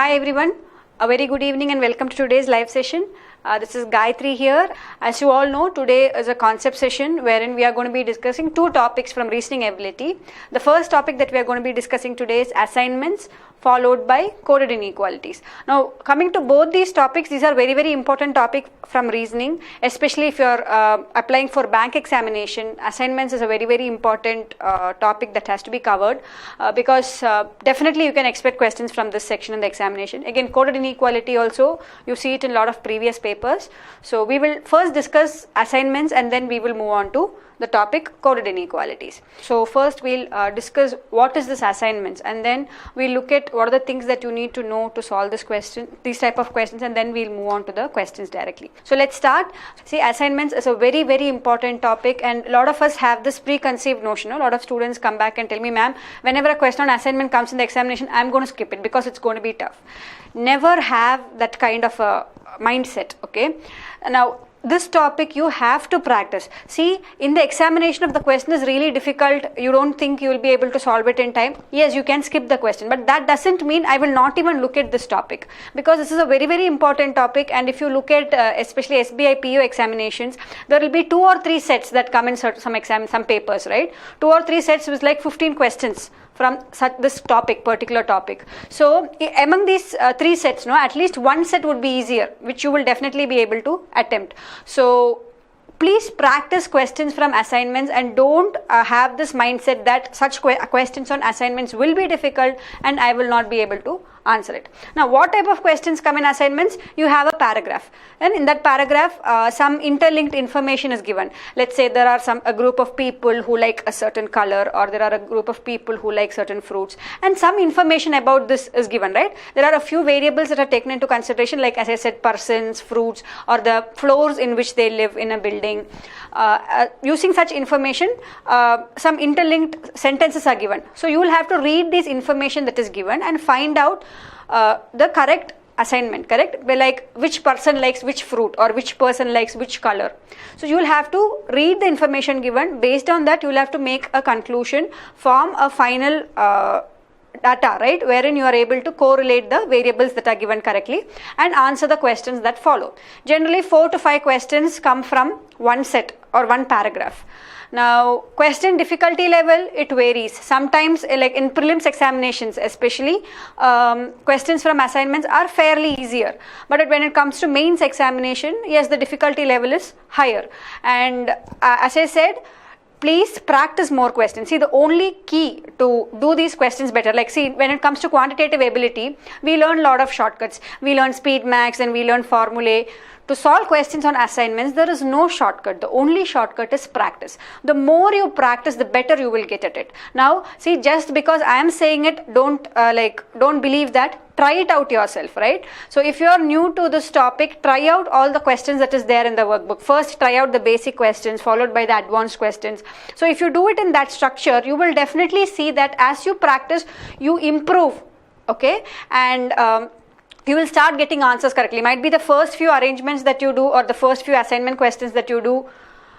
Hi everyone, a very good evening and welcome to today's live session. This is Gayatri here. As you all know, today is a concept session wherein we are going to be discussing two topics from reasoning ability. The first topic that we are going to be discussing today is assignments, followed by coded inequalities. Now, coming to both these topics, these are very important topics from reasoning, especially if you are applying for bank examination. Assignments is a very important topic that has to be covered because definitely you can expect questions from this section in the examination. Again, coded inequality also, you see it in a lot of previous papers. So we will first discuss assignments and then we will move on to the topic coded inequalities. So first we'll discuss what is this assignments, and then we'll look at what are the things that you need to know to solve this question, these type of questions, and then we'll move on to the questions directly. So let's start. See, assignments is a very important topic, and a lot of us have this preconceived notion. A lot of students come back and tell me, ma'am, whenever a question on assignment comes in the examination, I'm going to skip it because it's going to be tough. Never have that kind of a mindset, okay? Now, this topic you have to practice. See, in the examination, if the question is really difficult, you don't think you will be able to solve it in time, yes, you can skip the question, but that doesn't mean I will not even look at this topic, because this is a very important topic. And if you look at especially SBI PO examinations, there will be 2 or 3 sets that come in some papers, right? 2 or 3 sets with like 15 questions from this particular topic. So among these 3 sets, at least one set would be easier, which you will definitely be able to attempt. So please practice questions from assignments and don't have this mindset that such questions on assignments will be difficult and I will not be able to answer it. Now, what type of questions come in assignments? You have a paragraph, and in that paragraph some interlinked information is given. Let's say there are a group of people who like a certain color, or there are a group of people who like certain fruits, and some information about this is given, right? There are a few variables that are taken into consideration, like as I said, persons, fruits, or the floors in which they live in a building. Using such information, some interlinked sentences are given. So you will have to read this information that is given and find out the correct assignment, correct? Like which person likes which fruit, or which person likes which color. So you will have to read the information given. Based on that, you will have to make a conclusion, form a final data, right, wherein you are able to correlate the variables that are given correctly and answer the questions that follow. Generally 4 to 5 questions come from one set or one paragraph. Now, question difficulty level, it varies. Sometimes, like in prelims examinations especially, questions from assignments are fairly easier. But when it comes to mains examination, yes, the difficulty level is higher. And as I said, please practice more questions. See, the only key to do these questions better, like see, when it comes to quantitative ability, we learn a lot of shortcuts. We learn speed max and we learn formulae. To solve questions on assignments, there is no shortcut. The only shortcut is practice. The more you practice, the better you will get at it. Now, see, just because I am saying it, don't believe that. Try it out yourself, right? So if you are new to this topic, try out all the questions that is there in the workbook. First, try out the basic questions, followed by the advanced questions. So if you do it in that structure, you will definitely see that as you practice, you improve, okay? And you will start getting answers correctly. Might be the first few arrangements that you do, or the first few assignment questions that you do,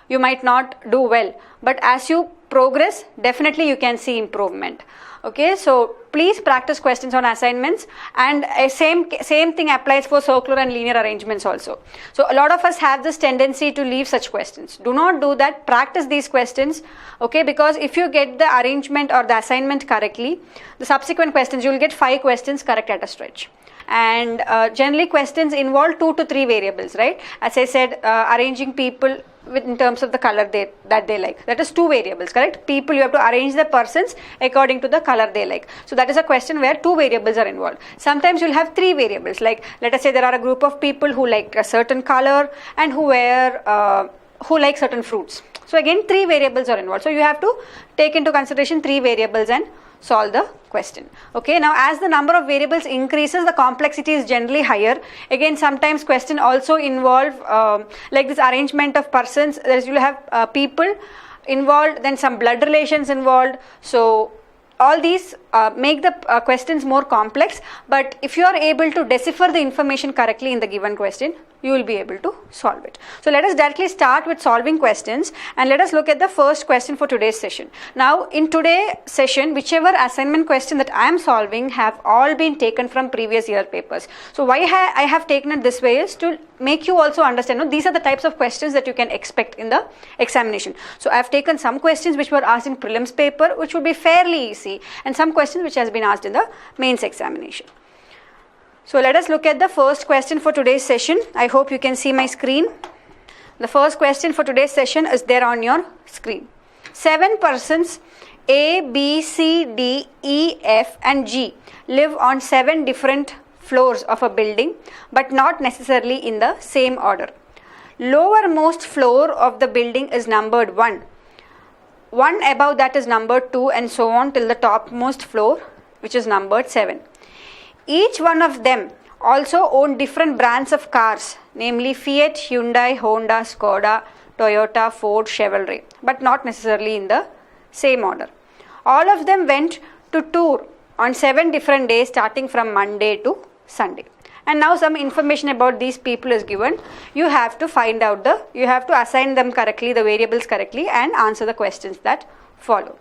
you might not do well. But as you progress, definitely you can see improvement. Okay, so please practice questions on assignments, and same thing applies for circular and linear arrangements also. So a lot of us have this tendency to leave such questions. Do not do that. Practice these questions, okay, because if you get the arrangement or the assignment correctly, the subsequent questions, you will get 5 questions correct at a stretch. And generally questions involve 2 to 3 variables, right? As I said, arranging people in terms of the color that they like. That is 2 variables, correct? People, you have to arrange the persons according to the color they like. So that is a question where 2 variables are involved. Sometimes you'll have 3 variables, like let us say there are a group of people who like a certain color and who like certain fruits. So again, 3 variables are involved. So you have to take into consideration 3 variables and solve the question. Okay, now as the number of variables increases, the complexity is generally higher. Again, sometimes question also involve like this arrangement of persons. You will have people involved, then some blood relations involved. So all these make the questions more complex, but if you are able to decipher the information correctly in the given question, you will be able to solve it. So let us directly start with solving questions, and let us look at the first question for today's session. Now in today's session, whichever assignment question that I am solving have all been taken from previous year papers. So why I have taken it this way is to make you also understand, no, these are the types of questions that you can expect in the examination. So I have taken some questions which were asked in prelims paper, which would be fairly easy, and some questions which has been asked in the mains examination. So let us look at the first question for today's session. I hope you can see my screen. The first question for today's session is there on your screen. 7 persons A, B, C, D, E, F and G live on 7 different floors of a building, but not necessarily in the same order. Lowermost floor of the building is numbered 1. One above that is numbered 2, and so on till the topmost floor, which is numbered 7. Each one of them also own different brands of cars, namely Fiat, Hyundai, Honda, Skoda, Toyota, Ford, Chevrolet, but not necessarily in the same order. All of them went to tour on 7 different days starting from Monday to Sunday. And now some information about these people is given. You have to find out you have to assign them correctly, the variables correctly, and answer the questions that follow.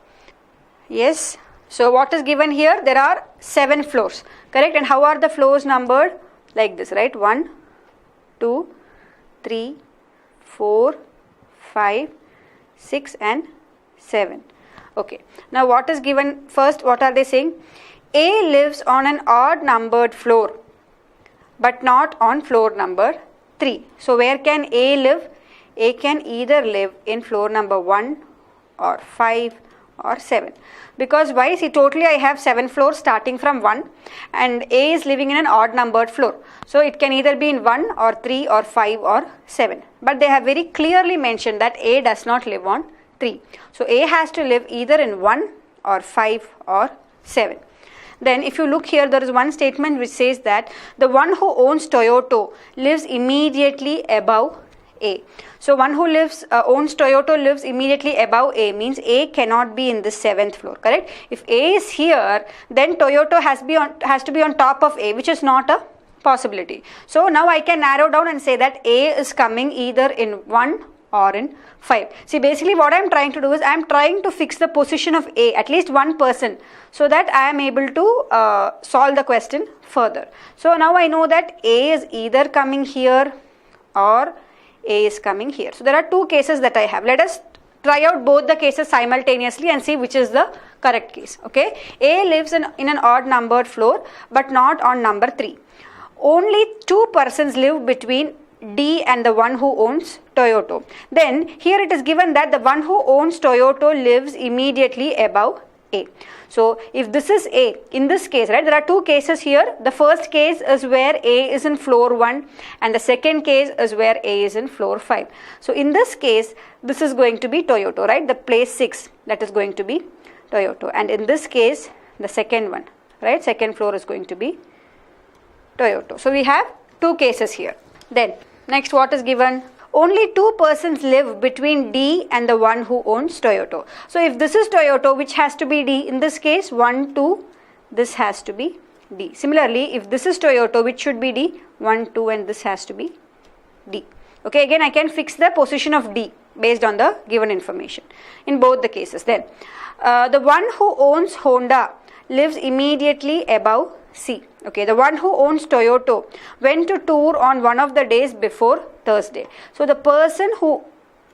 Yes. So what is given here? There are 7 floors, correct? And how are the floors numbered? Like this, right? 1, 2, 3, 4, 5, 6 and 7. Okay. Now what is given first? What are they saying? A lives on an odd numbered floor, but not on floor number 3. So where can A live? A can either live in floor number 1 or 5 or 7. Because why? See, totally I have 7 floors starting from 1, and A is living in an odd numbered floor. So it can either be in 1 or 3 or 5 or 7. But they have very clearly mentioned that A does not live on 3. So A has to live either in 1 or 5 or 7. Then if you look here, there is one statement which says that the one who owns Toyota lives immediately above A. So one who owns Toyota lives immediately above A, means A cannot be in this 7th floor, correct? If A is here, then Toyota has to be on top of A, which is not a possibility. So now I can narrow down and say that A is coming either in 1 or in 5. See, basically what I am trying to do is I am trying to fix the position of A, at least one person, so that I am able to solve the question further. So now I know that A is either coming here or A is coming here. So there are 2 cases that I have. Let us try out both the cases simultaneously and see which is the correct case. Okay, A lives in an odd numbered floor, but not on number 3. Only 2 persons live between D and the one who owns Toyota. Then here it is given that the one who owns Toyota lives immediately above A. So if this is A, in this case, right, there are 2 cases here. The first case is where A is in floor 1, and the second case is where A is in floor 5. So in this case, this is going to be Toyota, right? The place 6, that is going to be Toyota. And in this case, the second one, right? Second floor is going to be Toyota. So we have 2 cases here. Then next, what is given? Only 2 persons live between D and the one who owns Toyota. So if this is Toyota, which has to be D, in this case 1, 2, this has to be D. Similarly, if this is Toyota, which should be D, 1, 2 and this has to be D. Okay, again I can fix the position of D based on the given information in both the cases. Then the one who owns Honda lives immediately above C. Okay, the one who owns Toyota went to tour on one of the days before Thursday. So the person who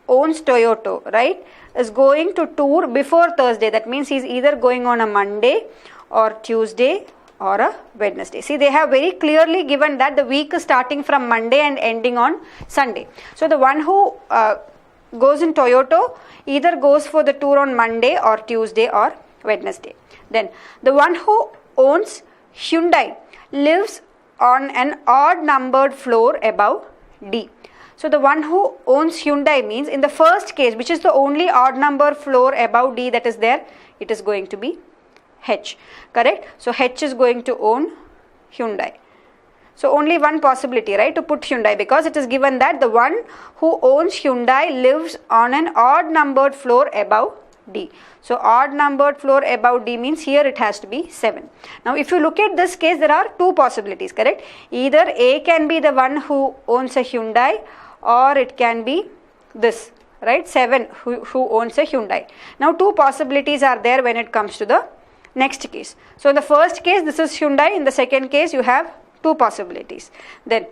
owns Toyota, right, is going to tour before Thursday. That means he is either going on a Monday or Tuesday or a Wednesday. See, they have very clearly given that the week is starting from Monday and ending on Sunday. So the one who goes in Toyota either goes for the tour on Monday or Tuesday or Wednesday. Then the one who owns Hyundai lives on an odd numbered floor above D. So the one who owns Hyundai means in the first case, which is the only odd number floor above D that is there, it is going to be H, correct? So H is going to own Hyundai. So only one possibility, right, to put Hyundai, because it is given that the one who owns Hyundai lives on an odd numbered floor above D. So odd numbered floor above D means here it has to be 7. Now if you look at this case, there are two possibilities, correct? Either A can be the one who owns a Hyundai, or it can be this, right, 7 who owns a Hyundai. Now two possibilities are there when it comes to the next case. So in the first case this is Hyundai, in the second case you have two possibilities. Then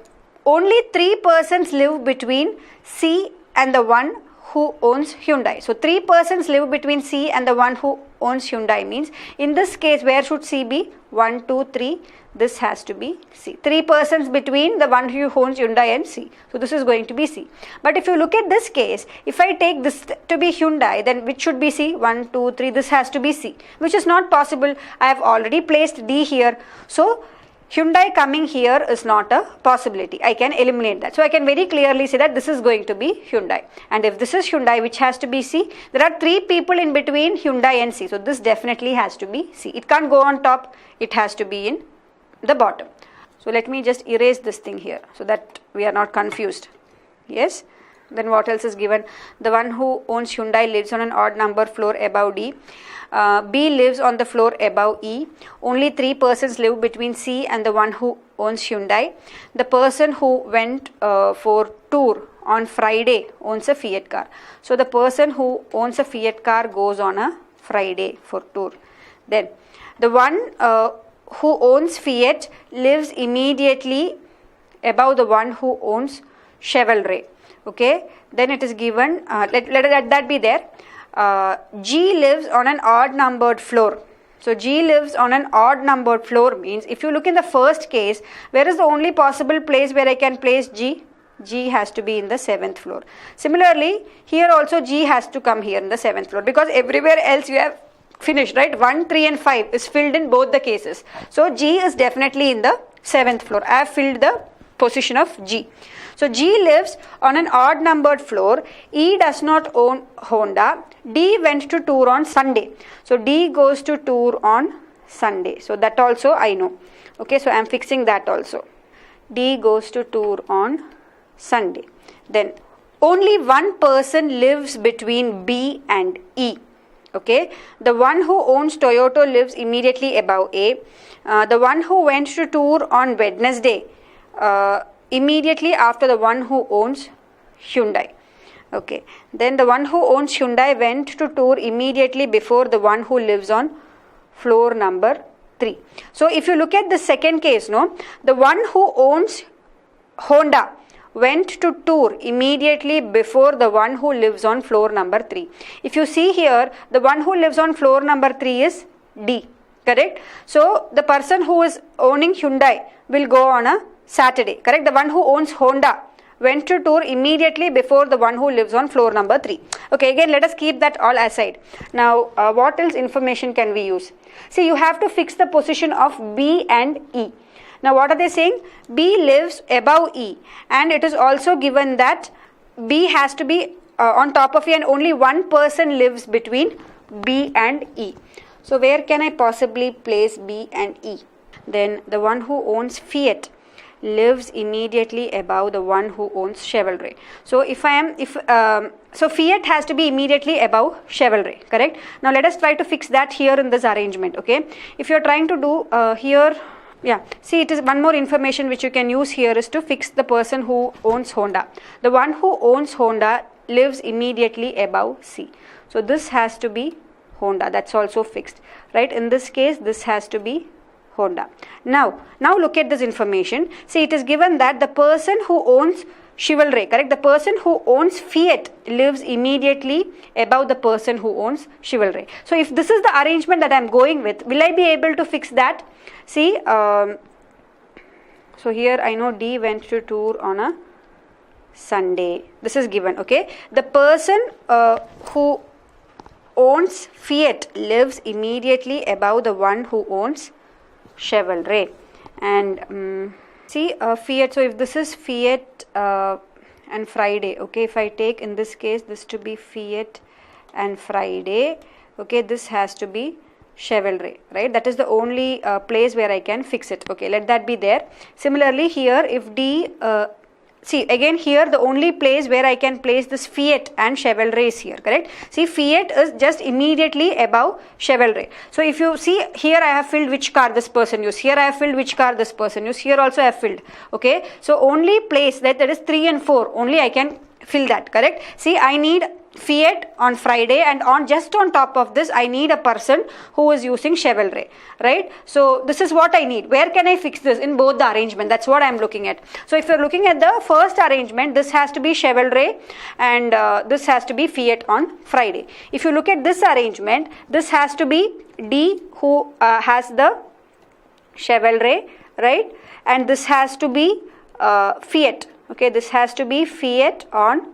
only 3 persons live between C and the one who owns Hyundai. So 3 persons live between C and the one who owns Hyundai means in this case where should C be? 1, 2, 3. This has to be C. 3 persons between the one who owns Hyundai and C. So this is going to be C. But if you look at this case, if I take this to be Hyundai, then which should be C? 1, 2, 3. This has to be C, which is not possible. I have already placed D here. So Hyundai coming here is not a possibility. I can eliminate that. So I can very clearly say that this is going to be Hyundai. And if this is Hyundai, which has to be C, there are 3 people in between Hyundai and C. So this definitely has to be C. It can't go on top. It has to be in the bottom. So let me just erase this thing here so that we are not confused. Yes. Then what else is given? The one who owns Hyundai lives on an odd number floor above D. B lives on the floor above E. Only 3 persons live between C and the one who owns Hyundai. The person who went for tour on Friday owns a Fiat car. So the person who owns a Fiat car goes on a Friday for tour. Then the one who owns Fiat lives immediately above the one who owns Chevrolet. Okay, then it is given, let that be there. G lives on an odd numbered floor. So G lives on an odd numbered floor means if you look in the first case, where is the only possible place where I can place G? G has to be in the 7th floor. Similarly, here also G has to come here in the 7th floor because everywhere else you have finished, right? 1, 3 and 5 is filled in both the cases. So G is definitely in the 7th floor. I have filled the position of G. So G lives on an odd numbered floor. E does not own Honda. D went to tour on Sunday. So D goes to tour on Sunday. So that also I know. Okay, so I am fixing that also. D goes to tour on Sunday. Then only one person lives between B and E. Okay, the one who owns Toyota lives immediately above A. The one who went to tour on Wednesday immediately after the one who owns Hyundai. Okay, then the one who owns Hyundai went to tour immediately before the one who lives on floor number 3. So if you look at the second case, no, the one who owns Honda went to tour immediately before the one who lives on floor number 3. If you see here, the one who lives on floor number 3 is D, correct? So the person who is owning Hyundai will go on a Saturday, correct? The one who owns Honda went to tour immediately before the one who lives on floor number 3. Okay, again let us keep that all aside. Now what else information can we use? See, you have to fix the position of B and E. Now what are they saying? B lives above E, and it is also given that B has to be on top of E and only one person lives between B and E. So where can I possibly place B and E? Then the one who owns Fiat lives immediately above the one who owns Chevrolet. So so Fiat has to be immediately above Chevrolet, correct? Now let us try to fix that here in this arrangement. Okay, if you are trying to do here, yeah, see, it is one more information which you can use here is to fix the person who owns Honda. The one who owns Honda lives immediately above C. So this has to be Honda. That's also fixed, right? In this case, this has to be Honda. Now look at this information. See, it is given that the person who owns Chevrolet, correct? The person who owns Fiat lives immediately above the person who owns Chevrolet. So if this is the arrangement that I am going with, will I be able to fix that? See, so here I know D went to tour on a Sunday. This is given, okay? The person who owns Fiat lives immediately above the one who owns Chevrolet. And see, Fiat, so if this is Fiat and Friday, okay, if I take in this case this to be Fiat and Friday, okay, this has to be Chevrolet, right? That is the only place where I can fix it. Okay, let that be there. Similarly here, if D see again here the only place where I can place this Fiat and Chevrolet is here, correct? See, Fiat is just immediately above Chevrolet. So if you see here, I have filled which car this person used, here I have filled which car this person used, here also I have filled, okay? So only place that is 3 and 4 only I can fill that, correct? See, I need Fiat on Friday, and on just on top of this I need a person who is using Chevrolet, right? So this is what I need. Where can I fix this? In both the arrangement. That's what I am looking at. So if you're looking at the first arrangement, this has to be Chevrolet and this has to be Fiat on Friday. If you look at this arrangement, this has to be D who has the Chevrolet, right? And this has to be Fiat, okay? This has to be Fiat on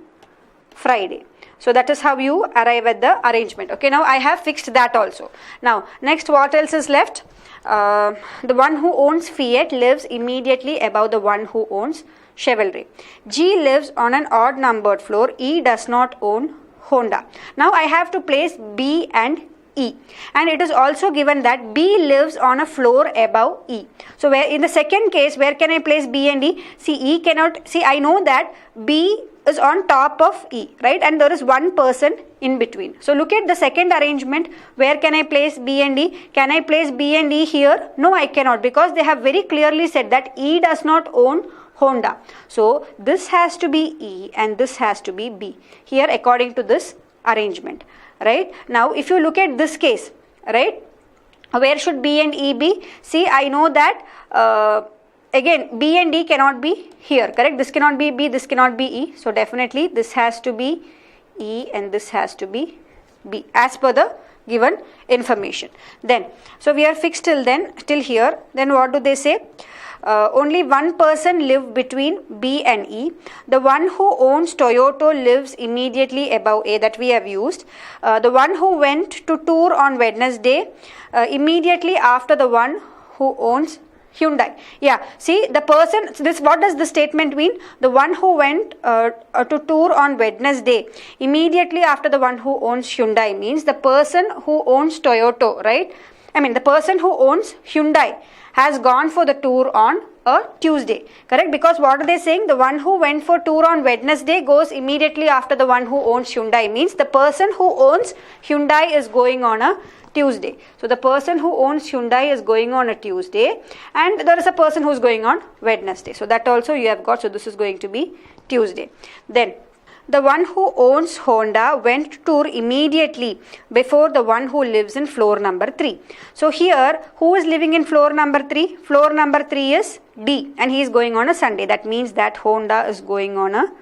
Friday. So that is how you arrive at the arrangement. Okay, now I have fixed that also. Now next, what else is left? The one who owns Fiat lives immediately above the one who owns Chevrolet. G lives on an odd numbered floor. E does not own Honda. Now I have to place B and E, and it is also given that B lives on a floor above E. So where in the second case, where can I place B and E? See, E cannot, see, I know that B is on top of E, right? And there is one person in between. So look at the second arrangement. Where can I place B and E? Can I place B and E here? No, I cannot, because they have very clearly said that E does not own Honda. So this has to be E and this has to be B here according to this arrangement, right? Now if you look at this case, right, where should B and E be? See, I know that again B and D cannot be here, correct? This cannot be B, this cannot be E. So definitely this has to be E and this has to be B as per the given information. Then, so we are fixed till then, till here. Then what do they say? Only one person lived between B and E. The one who owns Toyota lives immediately above A, that we have used. The one who went to tour on Wednesday immediately after the one who owns Hyundai. Yeah, see the person, this, what does the statement mean? The one who went to tour on Wednesday immediately after the one who owns Hyundai means the person who owns Toyota, right? I mean the person who owns Hyundai has gone for the tour on a Tuesday, correct? Because what are they saying? The one who went for tour on Wednesday goes immediately after the one who owns Hyundai, means the person who owns Hyundai is going on a Tuesday. So the person who owns Hyundai is going on a Tuesday, and there is a person who is going on Wednesday. So that also you have got. So this is going to be Tuesday. Then the one who owns Honda went to tour immediately before the one who lives in floor number 3. So here, who is living in floor number 3? Floor number 3 is D, and he is going on a Sunday. That means that Honda is going on a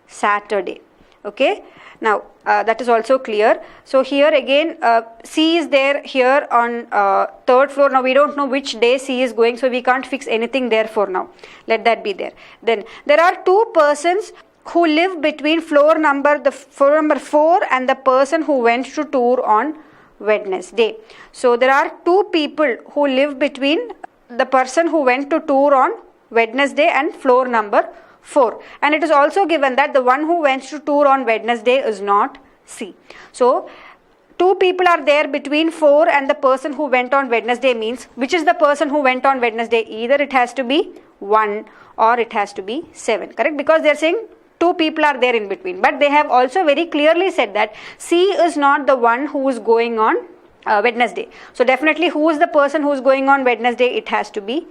Saturday. Okay. Now that is also clear. So here again C is there here on third floor. Now we don't know which day C is going, so we can't fix anything there for now. Let that be there. Then there are two persons who live between floor number 4 and the person who went to tour on Wednesday. So there are two people who live between the person who went to tour on Wednesday and floor number 4, and it is also given that the one who went to tour on Wednesday is not C. So two people are there between 4 and the person who went on Wednesday means which is the person who went on Wednesday? Either it has to be 1 or it has to be 7, correct? Because they are saying two people are there in between, but they have also very clearly said that C is not the one who is going on Wednesday. So definitely who is the person who is going on Wednesday? It has to be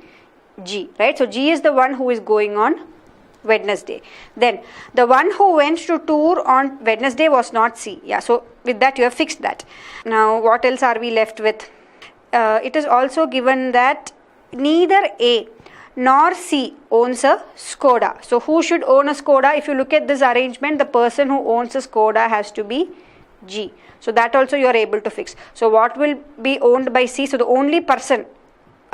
G, right? So G is the one who is going on Wednesday. Then the one who went to tour on Wednesday was not C. Yeah, so with that you have fixed that. Now what else are we left with? It is also given that neither A nor C owns a Skoda. So who should own a Skoda? If you look at this arrangement, the person who owns a Skoda has to be G. So that also you are able to fix. So what will be owned by C? So the only person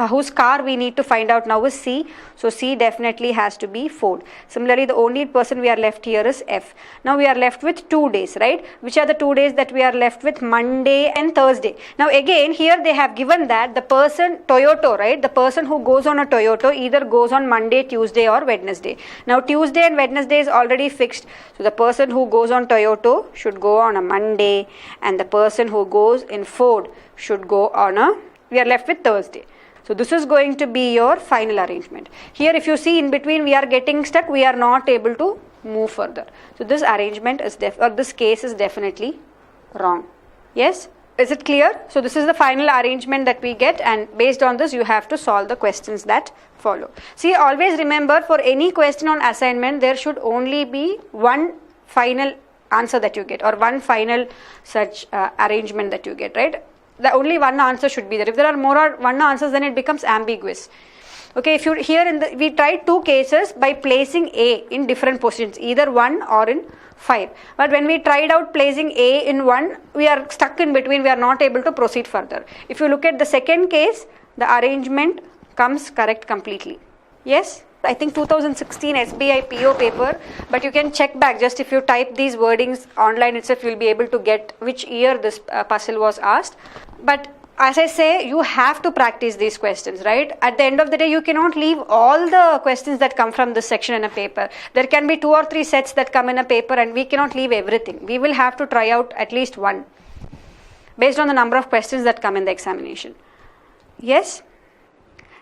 whose car we need to find out now is C. So C definitely has to be Ford. Similarly, the only person we are left here is F. Now we are left with 2 days, right? Which are the 2 days that we are left with? Monday and Thursday. Now again here they have given that the person Toyota, right? The person who goes on a Toyota either goes on Monday, Tuesday or Wednesday. Now Tuesday and Wednesday is already fixed. So the person who goes on Toyota should go on a Monday, and the person who goes in Ford should go on a, we are left with Thursday. So this is going to be your final arrangement. Here if you see in between we are getting stuck, we are not able to move further. So this arrangement is this case is definitely wrong. Yes? Is it clear? So this is the final arrangement that we get, and based on this you have to solve the questions that follow. See, always remember, for any question on assignment there should only be one final answer that you get, or one final such arrangement that you get, right? The only one answer should be there. If there are more or one answers, then it becomes ambiguous. Okay, if you here we tried two cases by placing A in different positions, either 1 or in 5. But when we tried out placing A in 1, we are stuck in between, we are not able to proceed further. If you look at the second case, the arrangement comes correct completely. Yes? I think 2016 SBI PO paper, but you can check back, just if you type these wordings online itself, you will be able to get which year this puzzle was asked. But as I say, you have to practice these questions, right? At the end of the day, you cannot leave all the questions that come from this section in a paper. There can be 2 or 3 sets that come in a paper, and we cannot leave everything. We will have to try out at least one based on the number of questions that come in the examination. Yes?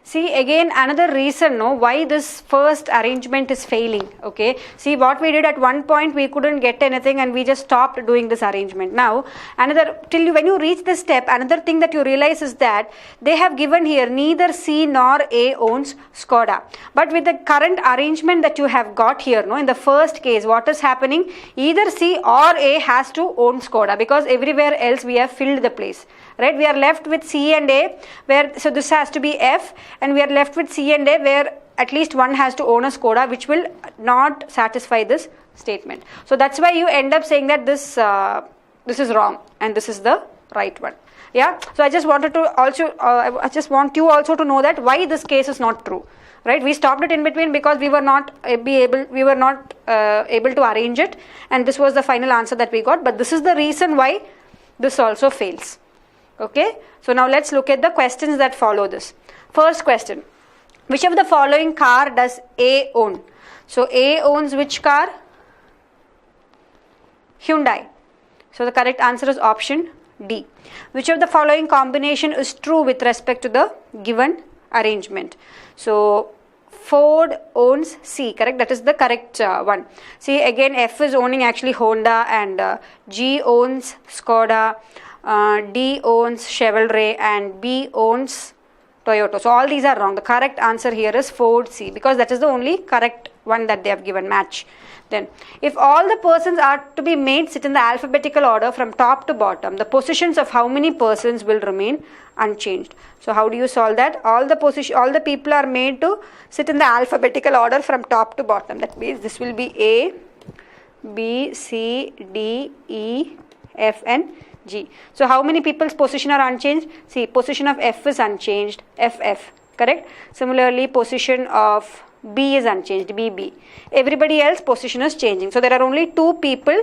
See, again another reason why this first arrangement is failing. Okay, see, what we did at one point, we couldn't get anything and we just stopped doing this arrangement. Now when you reach this step, another thing that you realize is that they have given here neither C nor A owns Skoda. But with the current arrangement that you have got here, in the first case, what is happening? Either C or A has to own Skoda, because everywhere else we have filled the place. Right, we are left with C and A, so this has to be F, and we are left with C and A where at least one has to own a Skoda, which will not satisfy this statement. So that's why you end up saying that this is wrong and this is the right one. Yeah. So I just wanted to also I just want you also to know that why this case is not true. Right, we stopped it in between because we were not able to arrange it, and this was the final answer that we got. But this is the reason why this also fails. Okay, so now let's look at the questions that follow this. First question, which of the following car does A own? So A owns which car? Hyundai. So the correct answer is option D. Which of the following combination is true with respect to the given arrangement? So Ford owns C, correct? That is the correct one. See, again F is owning actually Honda, and G owns Skoda. D owns Chevrolet, and B owns Toyota. So all these are wrong. The correct answer here is Ford C, because that is the only correct one that they have given. Match. Then, if all the persons are to be made sit in the alphabetical order from top to bottom, the positions of how many persons will remain unchanged? So how do you solve that? All the people are made to sit in the alphabetical order from top to bottom. That means this will be A, B, C, D, E, F, and G. So how many people's position are unchanged? See, position of F is unchanged, FF, correct? Similarly, position of B is unchanged, BB. Everybody else position is changing. So there are only 2 people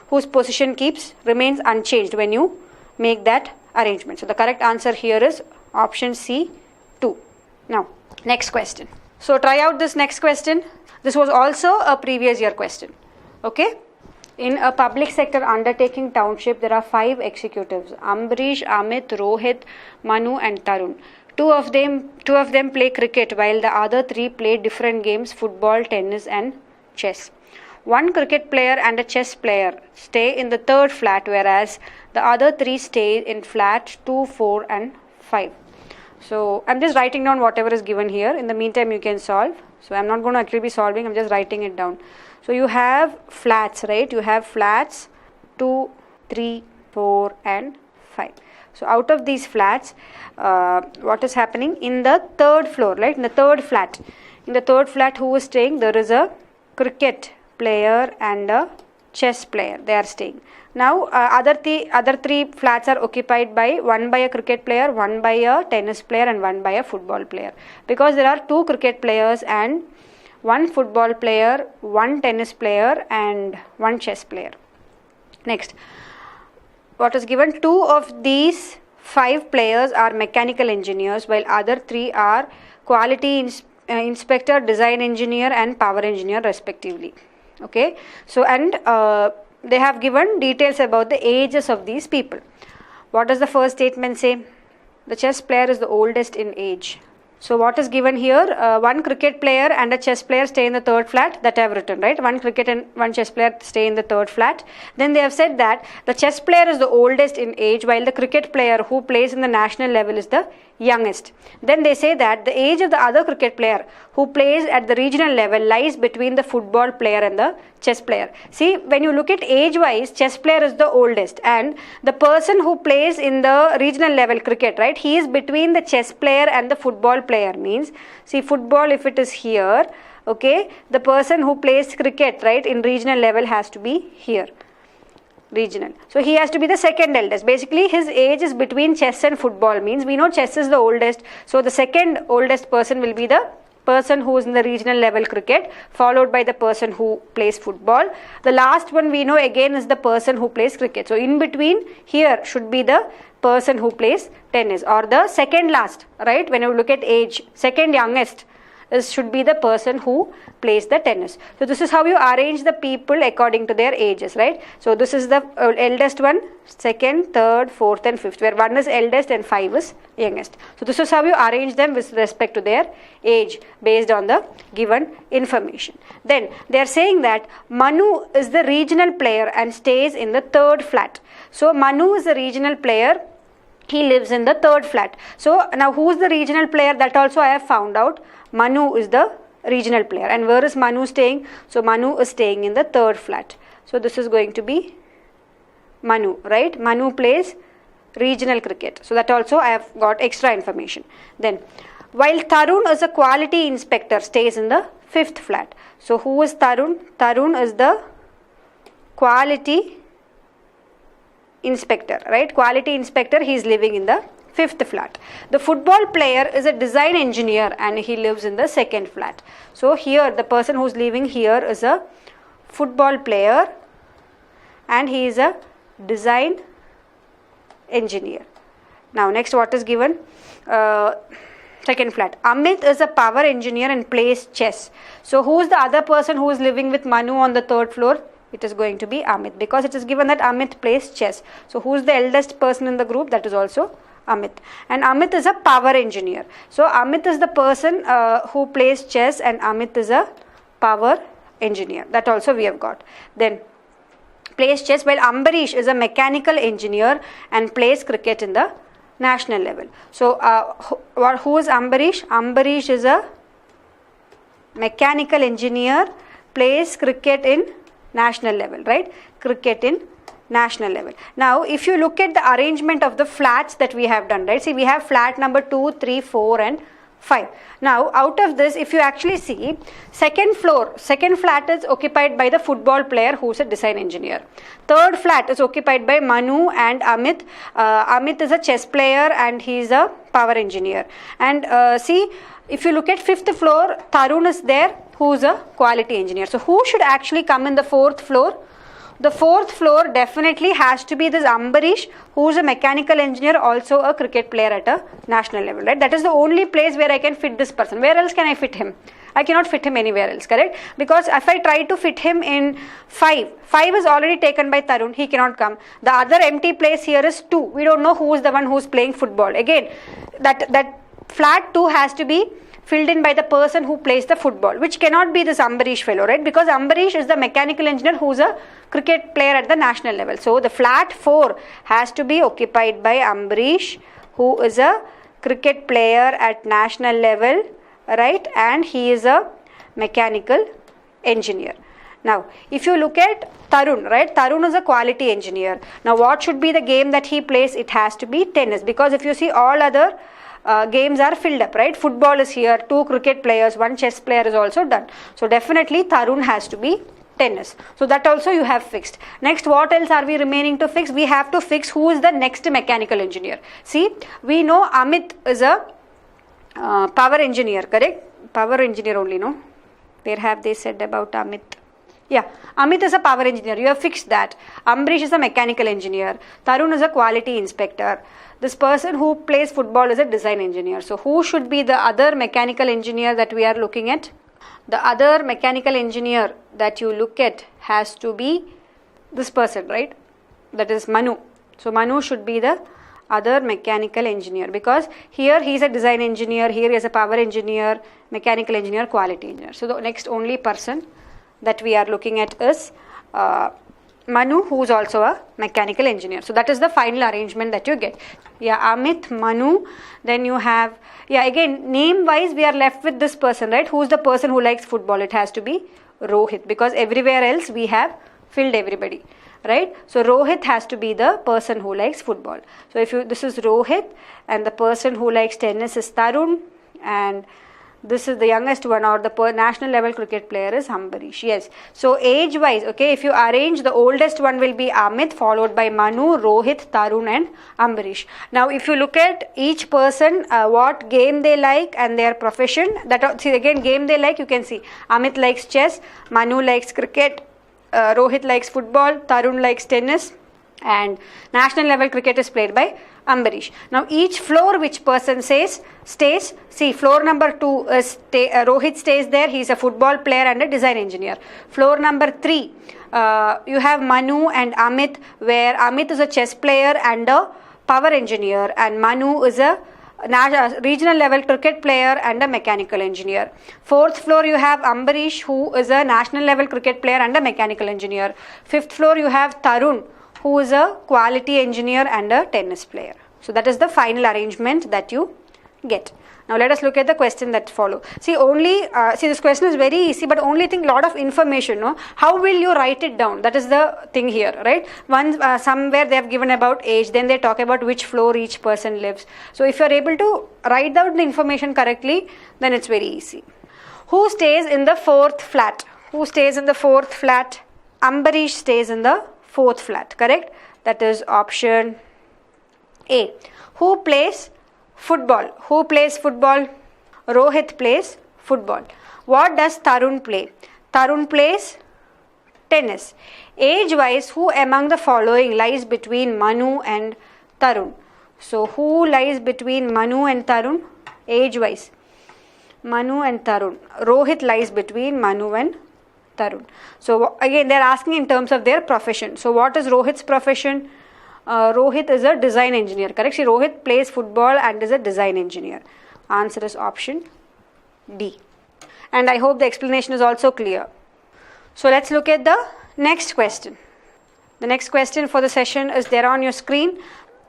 whose position remains unchanged when you make that arrangement. So the correct answer here is option C, 2. Now, next question. So try out this next question. This was also a previous year question. Okay? In a public sector undertaking township, there are 5 executives: Ambrish, Amit, Rohit, Manu, and Tarun. Two of them play cricket, while the other 3 play different games: football, tennis, and chess. One cricket player and a chess player stay in the 3rd flat, whereas the other 3 stay in flat 2, 4, and 5. So I'm just writing down whatever is given here. In the meantime, you can solve. So I'm not going to actually be solving, I'm just writing it down. So you have flats, right? You have flats 2, 3, 4, and 5. So out of these flats, what is happening in the 3rd floor, right? In the 3rd flat, who is staying? There is a cricket player and a chess player. They are staying. Now other 3 flats are occupied by one by a cricket player, one by a tennis player, and one by a football player. Because there are 2 cricket players and 1 football player, 1 tennis player, and 1 chess player. Next, what is given? 2 of these 5 players are mechanical engineers, while other 3 are quality inspector, design engineer, and power engineer respectively. Okay, so and they have given details about the ages of these people. What does the first statement say? The chess player is the oldest in age. So what is given here? One cricket player and a chess player stay in the third flat, that I have written, right? One cricket and one chess player stay in the third flat. Then they have said that the chess player is the oldest in age, while the cricket player who plays in the national level is the youngest. Then they say that the age of the other cricket player who plays at the regional level lies between the football player and the chess player. See, when you look at age wise, chess player is the oldest, and the person who plays in the regional level cricket, right, he is between the chess player and the football player. Means, see, football, if it is here, okay, the person who plays cricket, right, in regional level has to be here, regional. So he has to be the second eldest. Basically his age is between chess and football. Means we know chess is the oldest, so the second oldest person will be the person who is in the regional level cricket, followed by the person who plays football. The last one we know again is the person who plays cricket. So in between here should be the person who plays tennis, or the second last, right? When you look at age, second youngest should be the person who plays the tennis. So this is how you arrange the people according to their ages, right? So this is the eldest one, second, third, fourth and fifth, where 1 is eldest and 5 is youngest. So this is how you arrange them with respect to their age based on the given information. Then they are saying that Manu is the regional player and stays in the third flat. So Manu is the regional player, he lives in the third flat. So now who is the regional player? That also I have found out. Manu is the regional player. And where is Manu staying? So Manu is staying in the third flat. So this is going to be Manu, right? Manu plays regional cricket. So that also I have got extra information. Then while Tarun is a quality inspector, stays in the fifth flat. So who is Tarun? Tarun is the quality inspector, right? Quality inspector, he is living in the fifth flat. The football player is a design engineer and he lives in the second flat. So here the person who is living here is a football player and he is a design engineer. Now next, what is given? Second flat. Amit is a power engineer and plays chess. So who is the other person who is living with Manu on the third floor? It is going to be Amit, because it is given that Amit plays chess. So who is the eldest person in the group? That is also Amit. And Amit is a power engineer. So Amit is the person who plays chess and Amit is a power engineer. That also we have got. Then plays chess, while Ambarish is a mechanical engineer and plays cricket in the national level. So who is Ambarish? Ambarish is a mechanical engineer, plays cricket in national level, right? Cricket in national level. Now if you look at the arrangement of the flats that we have done, right? See, we have flat number 2, 3, 4 and 5. Now out of this, if you actually see, second flat is occupied by the football player who is a design engineer. Third flat is occupied by Manu and Amit. Amit is a chess player and he is a power engineer. And see, if you look at fifth floor, Tarun is there, who is a quality engineer. So who should actually come in the fourth floor? The fourth floor definitely has to be this Ambarish, who is a mechanical engineer, also a cricket player at a national level, right? That is the only place where I can fit this person. Where else can I fit him? I cannot fit him anywhere else, correct? Because if I try to fit him in 5 is already taken by Tarun, he cannot come. The other empty place here is 2. We don't know who is the one who is playing football. Again, that flat 2 has to be filled in by the person who plays the football, which cannot be this Ambarish fellow, right? Because Ambarish is the mechanical engineer who is a cricket player at the national level. So the flat 4 has to be occupied by Ambarish, who is a cricket player at national level, right? And he is a mechanical engineer. Now if you look at Tarun, right? Tarun is a quality engineer. Now what should be the game that he plays? It has to be tennis, because if you see, all other games are filled up, right? Football is here, 2 cricket players, 1 chess player is also done. So definitely Tarun has to be tennis. So that also you have fixed. Next, what else are we remaining to fix? We have to fix who is the next mechanical engineer. See, we know Amit is a power engineer, correct? Power engineer only, no? Where have they said about Amit? Yeah, Amit is a power engineer. You have fixed that. Ambarish is a mechanical engineer. Tarun is a quality inspector. This person who plays football is a design engineer. So who should be the other mechanical engineer that we are looking at? The other mechanical engineer that you look at has to be this person, right? That is Manu. So Manu should be the other mechanical engineer, because here he is a design engineer, here he is a power engineer, mechanical engineer, quality engineer. So the next only person that we are looking at is Manu, who is also a mechanical engineer. So that is the final arrangement that you get. Yeah, Amit, Manu, then you have, yeah, again name wise we are left with this person, right? Who is the person who likes football? It has to be Rohit, because everywhere else we have filled everybody, right? So Rohit has to be the person who likes football. So if you, this is Rohit, and the person who likes tennis is Tarun, and this is the youngest one, or the national level cricket player is Ambarish. Yes. So age wise, okay, if you arrange, the oldest one will be Amit, followed by Manu, Rohit, Tarun and Ambarish. Now if you look at each person, what game they like and their profession, that, see again, game they like, you can see Amit likes chess, Manu likes cricket, Rohit likes football, Tarun likes tennis, and national level cricket is played by Ambarish. Now each floor which person stays, see floor number 2 is Rohit stays there, he is a football player and a design engineer. Floor number 3, you have Manu and Amit, where Amit is a chess player and a power engineer, and Manu is a regional level cricket player and a mechanical engineer. 4th floor you have Ambarish, who is a national level cricket player and a mechanical engineer. 5th floor you have Tarun, who is a quality engineer and a tennis player. So that is the final arrangement that you get. Now let us look at the question that follow. See this question is very easy, but only thing, lot of information, no? How will you write it down? That is the thing here, right? Once somewhere they have given about age, then they talk about which floor each person lives. So if you are able to write down the information correctly, then it's very easy. Who stays in the 4th flat? Who stays in the 4th flat? Ambarish stays in the 4th flat, correct? That is option A. Who plays football? Who plays football? Rohit plays football. What does Tarun play? Tarun plays tennis. Age wise, who among the following lies between Manu and Tarun? So who lies between Manu and Tarun? Age wise, Manu and Tarun. Rohit lies between Manu and Tarun. So again they are asking in terms of their profession. So what is Rohit's profession? Rohit is a design engineer, correct? See, Rohit plays football and is a design engineer. Answer is option D. And I hope the explanation is also clear. So let's look at the next question. The next question for the session is there on your screen.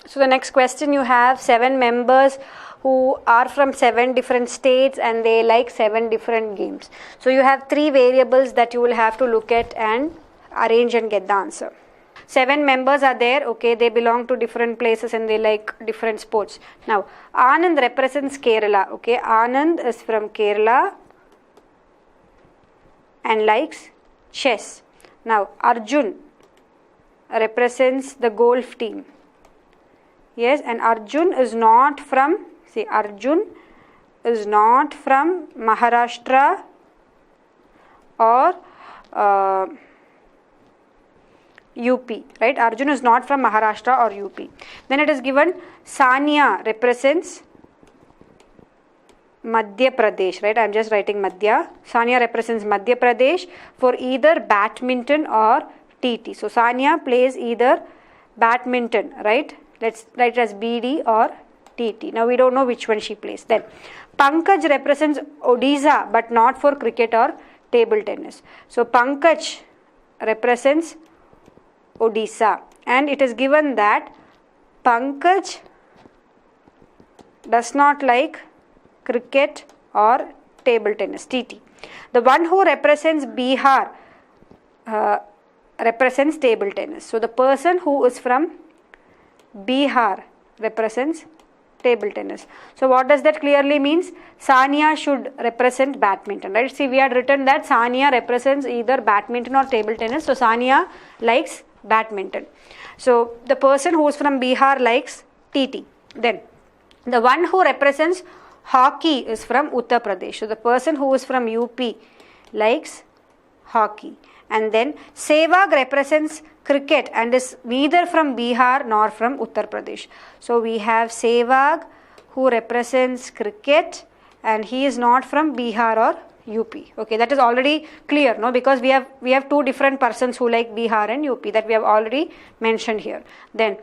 So the next question, you have 7 members who are from 7 different states and they like 7 different games. So you have 3 variables that you will have to look at and arrange and get the answer. 7 members are there, okay, they belong to different places and they like different sports. Now Anand represents Kerala, okay, Anand is from Kerala and likes chess. Now Arjun represents the golf team. Yes, and Arjun is not from, see, Arjun is not from Maharashtra or UP, right? Arjun is not from Maharashtra or UP. Then it is given Sania represents Madhya Pradesh, right? I am just writing Madhya. Sania represents Madhya Pradesh for either badminton or TT. So Sania plays either badminton, right? Let's write it as BD or TT. Now we don't know which one she plays. Then Pankaj represents Odisha but not for cricket or table tennis. So Pankaj represents Odisha, and it is given that Pankaj does not like cricket or table tennis, TT. The one who represents Bihar represents table tennis. So the person who is from Bihar represents table tennis. So what does that clearly means? Sania should represent badminton, right? See, we had written that Sania represents either badminton or table tennis. So Sania likes badminton. So the person who is from Bihar likes TT. Then the one who represents hockey is from Uttar Pradesh. So the person who is from UP likes hockey. And then Sehwag represents cricket and is neither from Bihar nor from Uttar Pradesh. So we have Sehwag who represents cricket and he is not from Bihar or UP. Okay, that is already clear, no? Because we have 2 different persons who like Bihar and UP, that we have already mentioned here. Then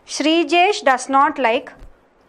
Srijesh does not like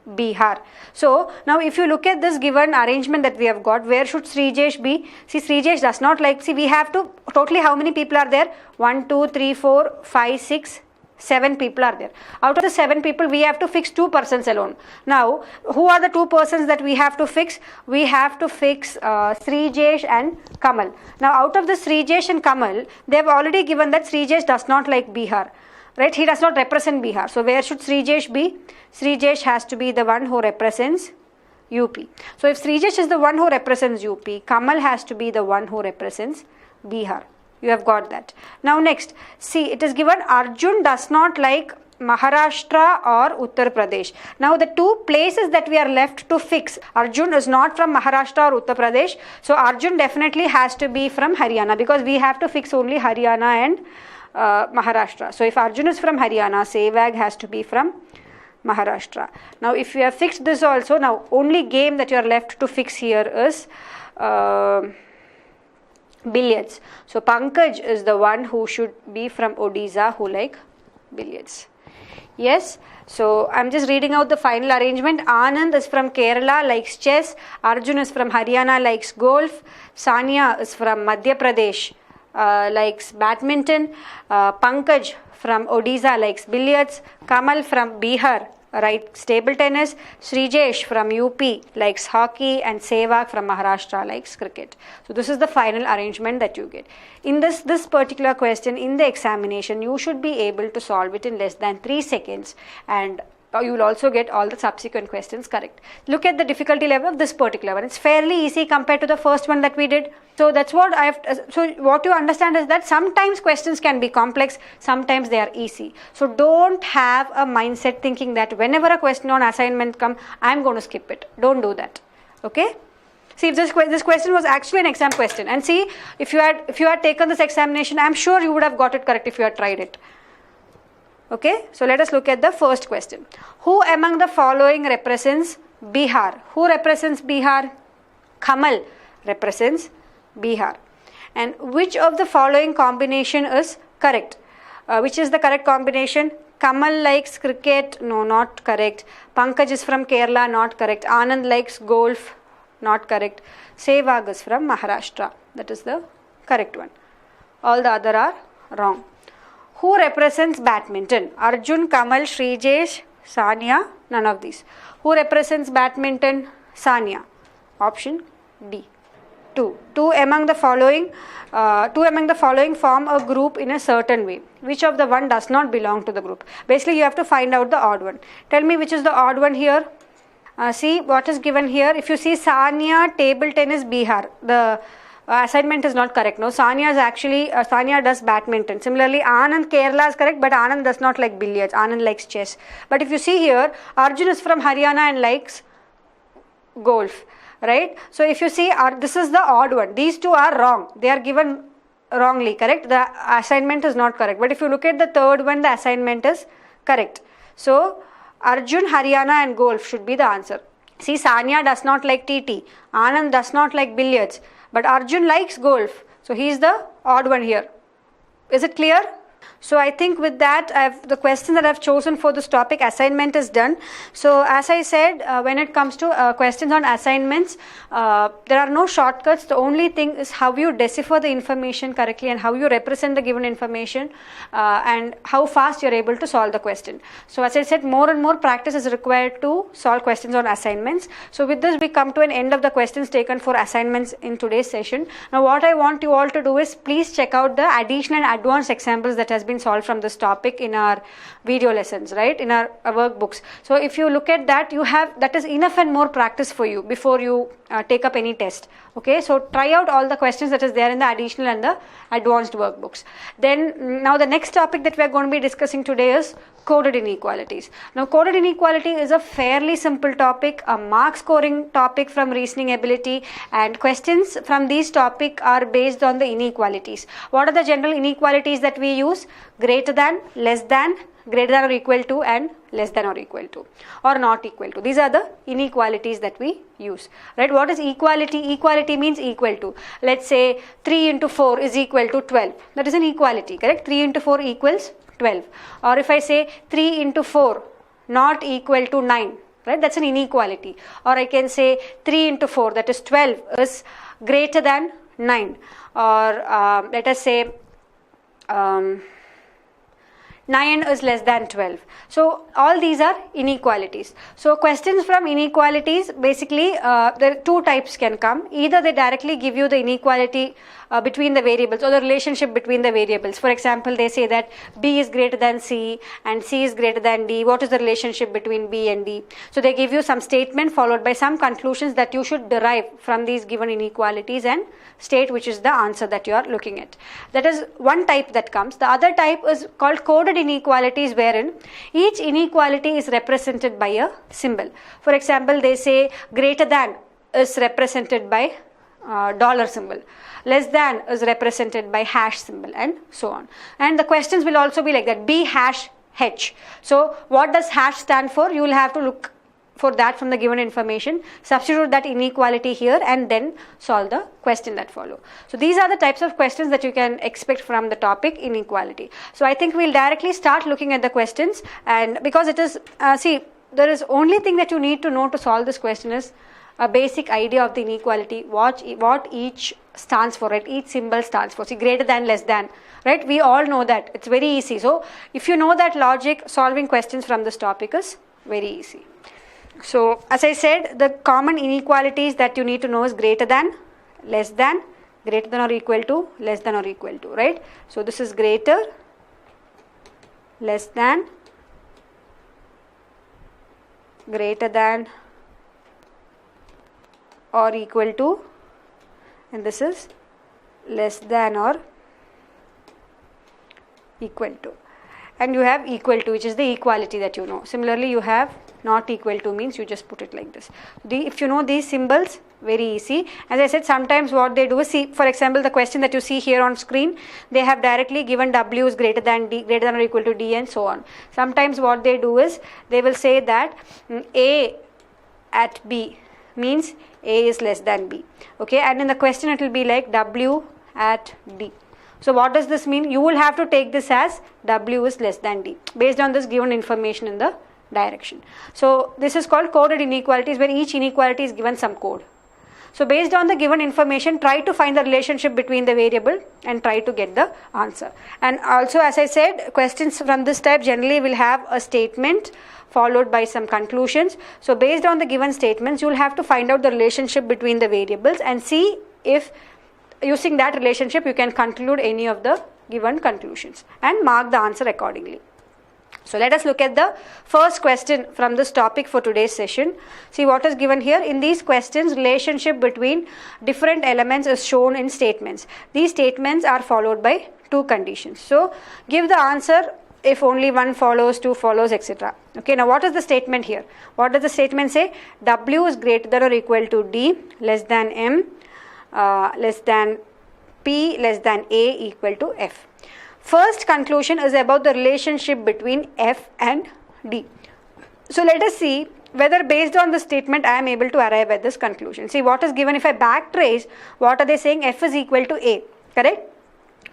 Bihar. So now if you look at this given arrangement that we have got, where should Srijesh be? See, Srijesh does not like, see, we have to, totally how many people are there? 1, 2, 3, 4, 5, 6, 7 people are there. Out of the 7 people, we have to fix 2 persons alone. Now, who are the 2 persons that we have to fix? We have to fix Srijesh and Kamal. Now, out of the Srijesh and Kamal, they have already given that Srijesh does not like Bihar. Right, he does not represent Bihar. So where should Srijesh be? Srijesh has to be the one who represents UP. So if Srijesh is the one who represents UP, Kamal has to be the one who represents Bihar. You have got that. Now next, see, it is given Arjun does not like Maharashtra or Uttar Pradesh. Now the 2 places that we are left to fix, Arjun is not from Maharashtra or Uttar Pradesh. So Arjun definitely has to be from Haryana, because we have to fix only Haryana and Maharashtra. So if Arjun is from Haryana, Sehwag has to be from Maharashtra. Now if you have fixed this also, now only game that you are left to fix here is billiards. So Pankaj is the one who should be from Odisha who like billiards. Yes, so I'm just reading out the final arrangement. Anand is from Kerala, likes chess. Arjun is from Haryana, likes golf. Sania is from Madhya Pradesh, likes badminton. Pankaj from Odisha likes billiards. Kamal from Bihar likes table tennis. Srijesh from UP likes hockey, and Sehwag from Maharashtra likes cricket. So this is the final arrangement that you get. In this particular question in the examination, you should be able to solve it in less than 3 seconds, and you will also get all the subsequent questions correct. Look at the difficulty level of this particular one. It's fairly easy compared to the first one that we did. So that's what I have. So what you understand is that sometimes questions can be complex, sometimes they are easy. So don't have a mindset thinking that whenever a question on assignment comes, I'm going to skip it. Don't do that. Okay. See, if this question was actually an exam question, and see, if you had taken this examination, I'm sure you would have got it correct if you had tried it. Okay, so let us look at the first question. Who among the following represents Bihar? Who represents Bihar? Kamal represents Bihar. And which of the following combination is correct? Which is the correct combination? Kamal likes cricket, no, not correct. Pankaj is from Kerala, not correct. Anand likes golf, not correct. Sehwag is from Maharashtra, that is the correct one. All the other are wrong. Who represents badminton? Arjun, Kamal, Srijesh, Sania, none of these. Who represents badminton? Sania. Option D. 2 among the following form a group in a certain way. Which of the one does not belong to the group? Basically, you have to find out the odd one. Tell me which is the odd one here. See what is given here. If you see Sania, table tennis, Bihar, the assignment is not correct. No, Sania is actually, Sania does badminton. Similarly, Anand, Kerala is correct, but Anand does not like billiards. Anand likes chess. But if you see here, Arjun is from Haryana and likes golf. Right? So if you see, this is the odd one. These 2 are wrong. They are given wrongly, correct? The assignment is not correct. But if you look at the third one, the assignment is correct. So Arjun, Haryana and golf should be the answer. See, Sania does not like TT. Anand does not like billiards. But Arjun likes golf. So he is the odd one here. Is it clear? So I think with that, the question that I've chosen for this topic, assignment, is done. So as I said, when it comes to questions on assignments, there are no shortcuts. The only thing is how you decipher the information correctly and how you represent the given information and how fast you're able to solve the question. So as I said, more and more practice is required to solve questions on assignments. So with this, we come to an end of the questions taken for assignments in today's session. Now what I want you all to do is please check out the additional and advanced examples that has been solved from this topic in our video lessons, right, in our workbooks. So if you look at that, you have, that is enough and more practice for you before you take up any test. Okay, so try out all the questions that is there in the additional and the advanced workbooks. Then now the next topic that we are going to be discussing today is coded inequalities. Now coded inequality is a fairly simple topic, a mark scoring topic from reasoning ability, and questions from these topic are based on the inequalities. What are the general inequalities that we use? Greater than, less than, greater than or equal to, and less than or equal to, or not equal to. These are the inequalities that we use, right? What is equality? Equality means equal to. Let's say 3 into 4 is equal to 12. That is an equality, correct? 3 into 4 equals 12. Or if I say 3 into 4 not equal to 9, right, that's an inequality. Or I can say 3 into 4, that is 12, is greater than 9. Or let us say 9 is less than 12. So all these are inequalities. So questions from inequalities, basically there are two types can come. Either they directly give you the inequality between the variables or the relationship between the variables. For example, they say that B is greater than C and C is greater than D. What is the relationship between B and D? So they give you some statement followed by some conclusions that you should derive from these given inequalities and state which is the answer that you are looking at. That is one type that comes. The other type is called coded inequalities, wherein each inequality is represented by a symbol. For example, they say greater than is represented by dollar symbol, less than is represented by hash symbol, and so on. And the questions will also be like that, B hash H. So what does hash stand for? You will have to look for that from the given information, substitute that inequality here, and then solve the question that follow. So these are the types of questions that you can expect from the topic inequality. So I think we'll directly start looking at the questions, and because it is see, there is only thing that you need to know to solve this question is a basic idea of the inequality, what each stands for, right? Each symbol stands for. See, greater than, less than, right? We all know that. It's very easy. So if you know that logic, solving questions from this topic is very easy. So as I said, the common inequalities that you need to know is greater than, less than, greater than or equal to, less than or equal to, right? So this is greater, less than, greater than or equal to, and this is less than or equal to. And you have equal to, which is the equality that you know. Similarly, you have not equal to, means you just put it like this. If you know these symbols, very easy. As I said, sometimes what they do is, see, for example, the question that you see here on screen, they have directly given W is greater than D, greater than or equal to D, and so on. Sometimes what they do is, they will say that A at B means A is less than B. Okay, and in the question it will be like W at D. So what does this mean? You will have to take this as W is less than D based on this given information in the direction. So this is called coded inequalities, where each inequality is given some code. So based on the given information, try to find the relationship between the variable and try to get the answer. And also, as I said, questions from this type generally will have a statement followed by some conclusions. So based on the given statements, you will have to find out the relationship between the variables and see if using that relationship you can conclude any of the given conclusions and mark the answer accordingly. So let us look at the first question from this topic for today's session. See what is given here. In these questions, relationship between different elements is shown in statements. These statements are followed by two conditions. So give the answer if only one follows, two follows, etc. Okay, now what is the statement here? What does the statement say? W is greater than or equal to D, less than M, less than P, less than A, equal to F. First conclusion is about the relationship between F and D. So let us see whether based on the statement I am able to arrive at this conclusion. See what is given. If I backtrace, what are they saying? F is equal to A, correct?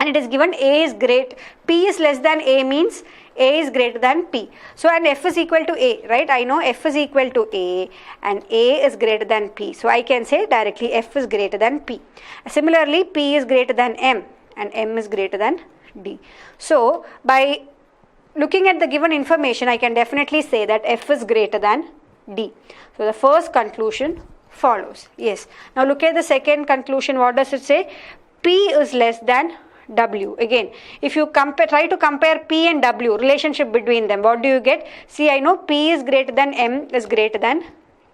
And it is given A is great, P is less than A means A is greater than P. So and F is equal to A, right? I know F is equal to A and A is greater than P. So I can say directly F is greater than P. Similarly, P is greater than M and M is greater than D. So by looking at the given information, I can definitely say that F is greater than D. So the first conclusion follows. Yes. Now look at the second conclusion. What does it say? P is less than W. Again, if you try to compare P and W, relationship between them, what do you get? See, I know P is greater than M is greater than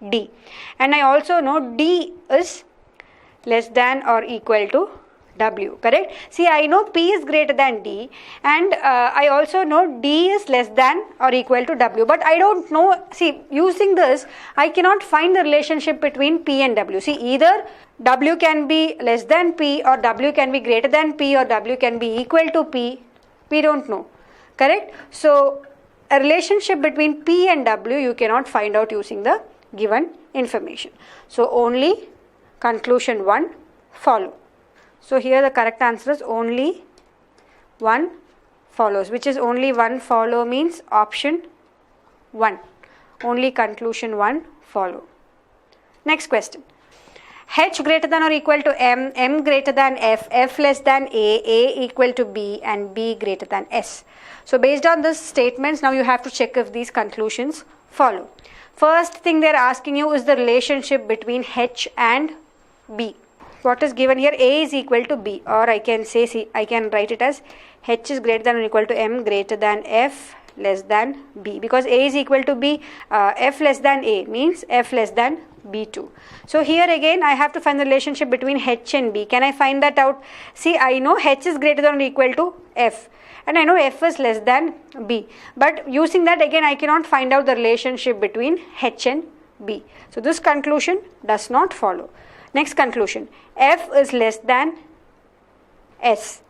D. And I also know D is less than or equal to W, correct? See, I know P is greater than D and I also know D is less than or equal to W, but I don't know, see, using this, I cannot find the relationship between P and W. See, either W can be less than P or W can be greater than P or W can be equal to P, we don't know, correct? So, a relationship between P and W you cannot find out using the given information. So, only conclusion 1 follow. So here the correct answer is only 1 follows, which is only one follow means option 1. Only conclusion 1 follow. Next question. H greater than or equal to M, M greater than F, F less than A equal to B, and B greater than S. So based on these statements, now you have to check if these conclusions follow. First thing they are asking you is the relationship between H and B. What is given here? A is equal to B, or I can say, see, I can write it as H is greater than or equal to M greater than F less than B, because A is equal to B, F less than A means F less than B2. So here again I have to find the relationship between H and B. Can I find that out? See, I know H is greater than or equal to F, and I know F is less than B, but using that again I cannot find out the relationship between H and B. So this conclusion does not follow. Next conclusion, F is less than S.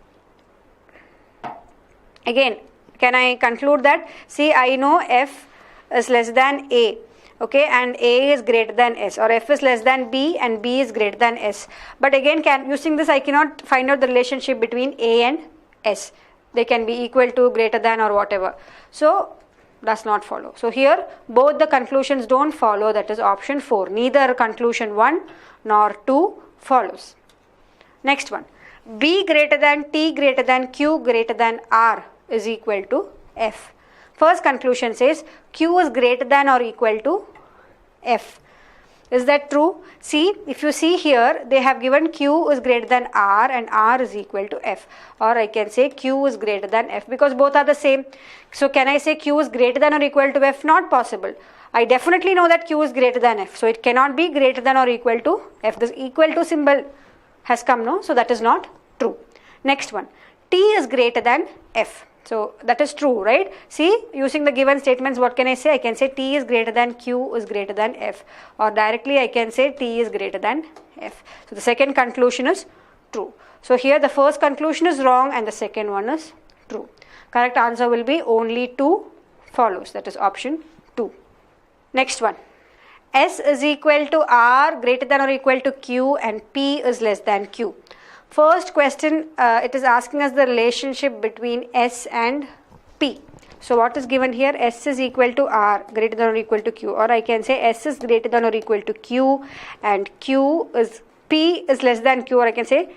Again, can I conclude that? See, I know F is less than A, okay, and A is greater than S, or F is less than B and B is greater than S. But again, using this I cannot find out the relationship between A and S. They can be equal to, greater than, or whatever. So does not follow. So here both the conclusions don't follow, that is option 4. Neither conclusion 1 nor 2 follows. Next one, B greater than T greater than Q greater than R is equal to F. First conclusion says Q is greater than or equal to F. Is that true? See, if you see here, they have given Q is greater than R and R is equal to F. Or I can say Q is greater than F, because both are the same. So can I say Q is greater than or equal to F? Not possible. I definitely know that Q is greater than F. So it cannot be greater than or equal to F. This equal to symbol has come, no? So that is not true. Next one, T is greater than F. So that is true, right? See, using the given statements, what can I say? I can say T is greater than Q is greater than F, or directly I can say T is greater than F. So the second conclusion is true. So here the first conclusion is wrong and the second one is true. Correct answer will be only 2 follows, that is option 2. Next one, S is equal to R greater than or equal to Q and P is less than Q. First question, it is asking us the relationship between S and P. So what is given here? S is equal to R greater than or equal to Q, or I can say S is greater than or equal to Q and P is less than Q, or I can say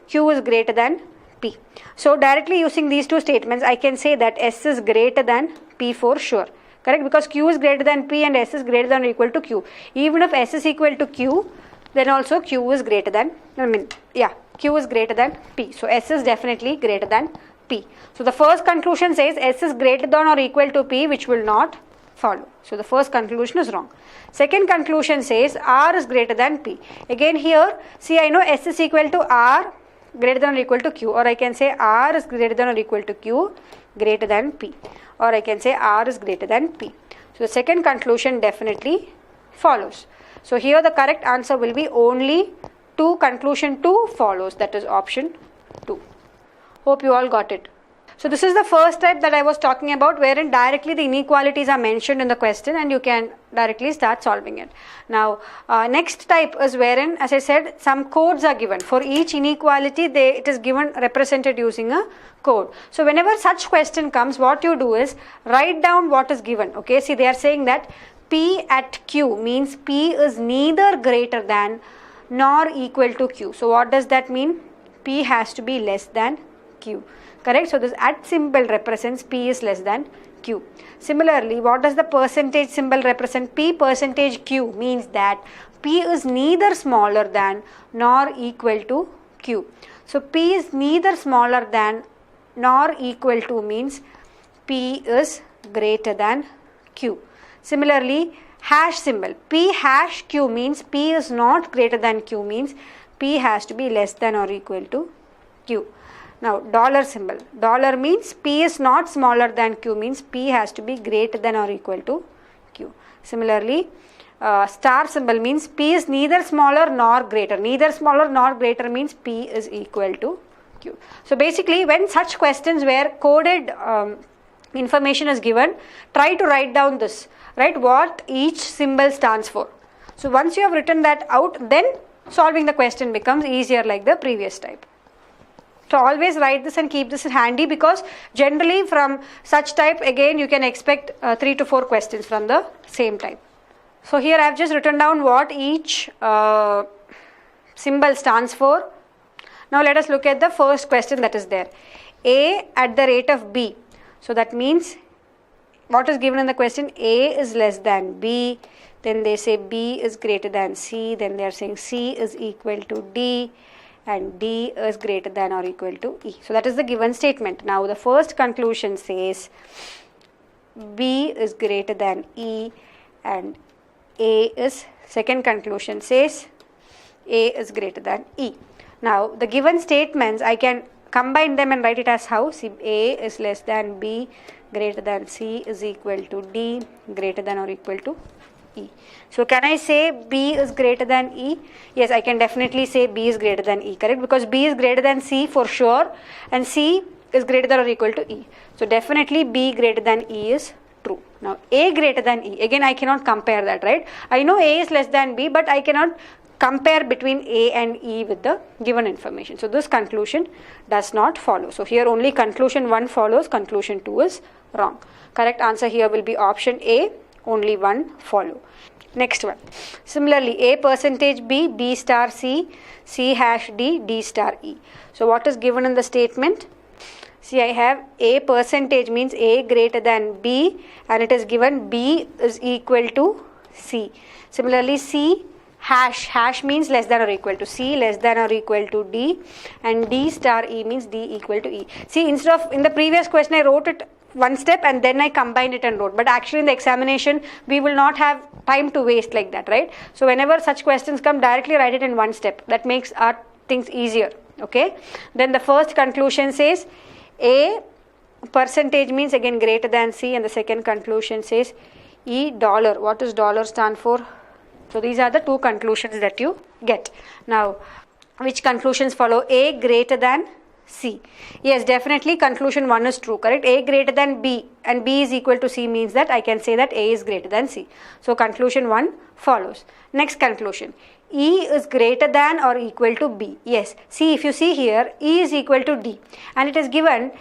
Q is greater than P. So directly using these two statements, I can say that S is greater than P for sure. Correct? Because Q is greater than P and S is greater than or equal to Q. Even if S is equal to Q, then also Q is greater than, Q is greater than P. So S is definitely greater than P. So the first conclusion says S is greater than or equal to P, which will not follow. So the first conclusion is wrong. Second conclusion says R is greater than P. Again here, see, I know S is equal to R greater than or equal to Q, or I can say R is greater than or equal to Q greater than P, or I can say R is greater than P. So the second conclusion definitely follows. So here the correct answer will be only 2, conclusion 2 follows, that is option 2. Hope you all got it. So this is the first type that I was talking about, wherein directly the inequalities are mentioned in the question and you can directly start solving it. Now next type is wherein, as I said, some codes are given. For each inequality it is given, represented using a code. So whenever such question comes, what you do is write down what is given. Okay, see, they are saying that P at Q means P is neither greater than nor equal to Q. So what does that mean? P has to be less than Q. Correct? So this at symbol represents P is less than Q. Similarly, what does the percentage symbol represent? P percentage Q means that P is neither smaller than nor equal to Q. So P is neither smaller than nor equal to means P is greater than Q. Similarly, hash symbol P hash Q means P is not greater than Q means P has to be less than or equal to Q. Now dollar symbol, dollar means P is not smaller than Q means P has to be greater than or equal to Q. Similarly, star symbol means P is neither smaller nor greater. Neither smaller nor greater means P is equal to Q. So basically, when such questions where coded information is given, try to write down this, right, what each symbol stands for. So once you have written that out, then solving the question becomes easier like the previous type. So always write this and keep this handy, because generally from such type again you can expect 3 to 4 questions from the same type. So here I have just written down what each symbol stands for. Now let us look at the first question that is there. A at the rate of B. So that means what is given in the question? A is less than B, then they say B is greater than C, then they are saying C is equal to D, and D is greater than or equal to E. So that is the given statement. Now the first conclusion says B is greater than E, and A is, second conclusion says A is greater than E. Now the given statements, I can combine them and write it as how? See, A is less than B, greater than C is equal to D, greater than or equal to E. So can I say B is greater than E? Yes, I can definitely say B is greater than E, correct? Because B is greater than C for sure, and C is greater than or equal to E. So definitely B greater than E is true. Now A greater than E, again I cannot compare that, right? I know A is less than B, but I cannot compare between A and E with the given information. So this conclusion does not follow. So here only conclusion 1 follows, conclusion 2 is wrong. Correct answer here will be option A, only 1 follow. Next one. Similarly, A percentage B, B star C, C hash D, D star E. So what is given in the statement? See, I have A percentage means A greater than B, and it is given B is equal to C. Similarly, C hash means less than or equal to C, less than or equal to D, and D star E means D equal to E. See, instead of in the previous question I wrote it one step and then I combined it and wrote, but actually in the examination we will not have time to waste like that, right? So whenever such questions come, directly write it in one step. That makes our things easier. Okay, then the first conclusion says A percentage means again greater than C, and the second conclusion says E dollar. What does dollar stand for? So these are the two conclusions that you get. Now which conclusions follow? A greater than C. Yes, definitely conclusion 1 is true, correct? A greater than B and B is equal to C means that I can say that A is greater than C. So conclusion 1 follows. Next conclusion. E is greater than or equal to B. Yes, see, if you see here, E is equal to D and it is given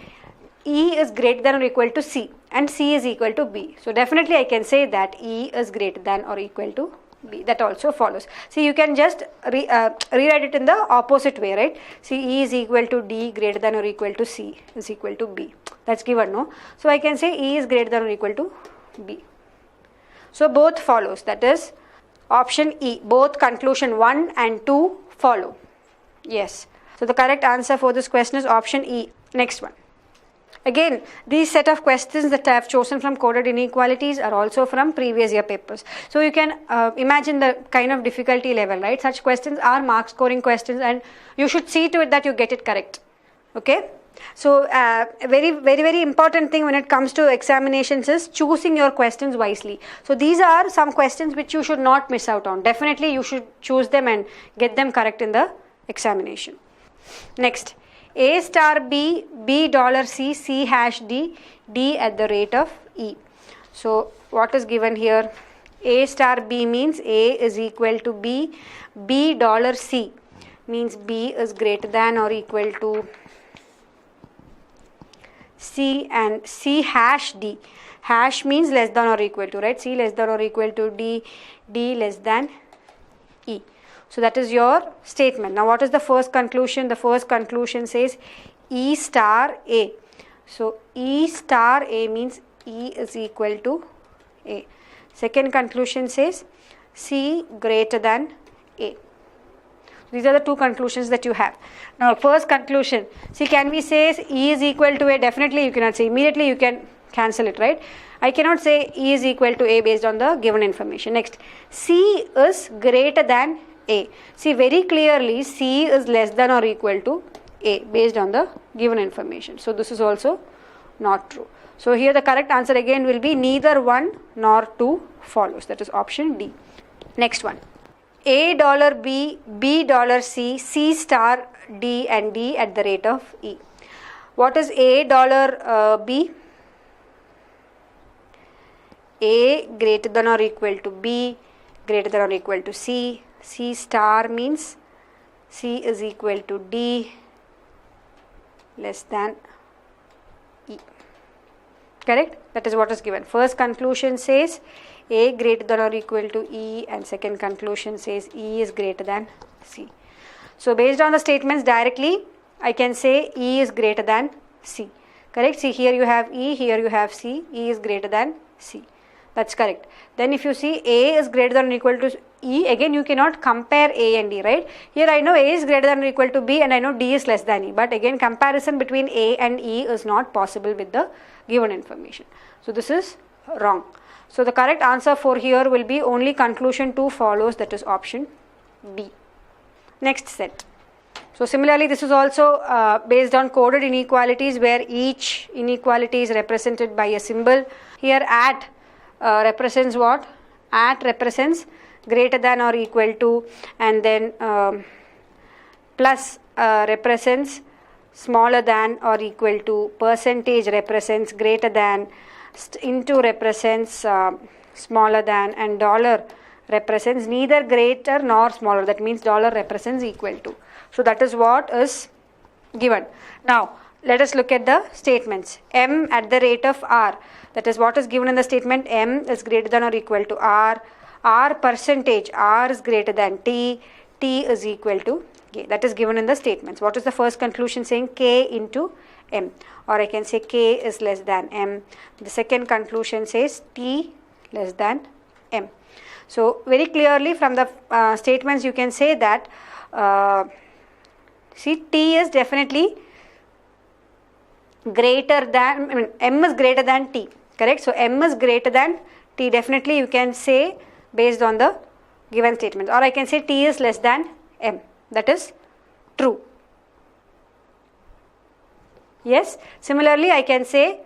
E is greater than or equal to C and C is equal to B. So definitely I can say that E is greater than or equal to B. That also follows. See, you can just rewrite it in the opposite way, right? See, E is equal to D greater than or equal to C is equal to B. That's given, no? So I can say E is greater than or equal to B. So both follows. That is option E. Both conclusion 1 and 2 follow. Yes. So the correct answer for this question is option E. Next one. Again, these set of questions that I have chosen from coded inequalities are also from previous year papers. So you can imagine the kind of difficulty level, right? Such questions are mark scoring questions and you should see to it that you get it correct. Okay? So a very important thing when it comes to examinations is choosing your questions wisely. So these are some questions which you should not miss out on. Definitely you should choose them and get them correct in the examination. Next. A star B, B dollar C, C hash D, D at the rate of E. So what is given here? A star B means A is equal to B, B dollar C means B is greater than or equal to C, and C hash D. Hash means less than or equal to, right? C less than or equal to D, D less than E. So that is your statement. Now what is the first conclusion? The first conclusion says E star A. So E star A means E is equal to A. Second conclusion says C greater than A. These are the two conclusions that you have. Now first conclusion. See, can we say E is equal to A? Definitely you cannot say. Immediately you can cancel it, right? I cannot say E is equal to A based on the given information. Next, C is greater than A. See, very clearly C is less than or equal to A based on the given information. So this is also not true. So here the correct answer again will be neither 1 nor 2 follows. That is option D. Next one. A dollar B, B dollar C, C star D and D at the rate of E. What is A dollar B? A greater than or equal to B, greater than or equal to C. C star means C is equal to D, less than E. Correct? That is what is given. First conclusion says A greater than or equal to E, and second conclusion says E is greater than C. So based on the statements directly, I can say E is greater than C. Correct? See, here you have E, here you have C. E is greater than C. That's correct. Then if you see A is greater than or equal to E, again you cannot compare A and D, right? Here I know A is greater than or equal to B and I know D is less than E. But again comparison between A and E is not possible with the given information. So this is wrong. So the correct answer for here will be only conclusion 2 follows, that is option B. Next set. So similarly this is also based on coded inequalities where each inequality is represented by a symbol. Here at represents what? At represents greater than or equal to, and then plus represents smaller than or equal to, percentage represents greater than, into represents smaller than, and dollar represents neither greater nor smaller. That means dollar represents equal to. So that is what is given. Now let us look at the statements. M at the rate of R, that is what is given in the statement. M is greater than or equal to R. R percentage, R is greater than T. T is equal to K. That is given in the statements. What is the first conclusion saying? K into M, or I can say K is less than M. The second conclusion says T less than M. So very clearly from the statements you can say that see, T is definitely greater than, M is greater than T. Correct? So M is greater than T. Definitely you can say based on the given statements, or I can say T is less than M. That is true. Yes. Similarly I can say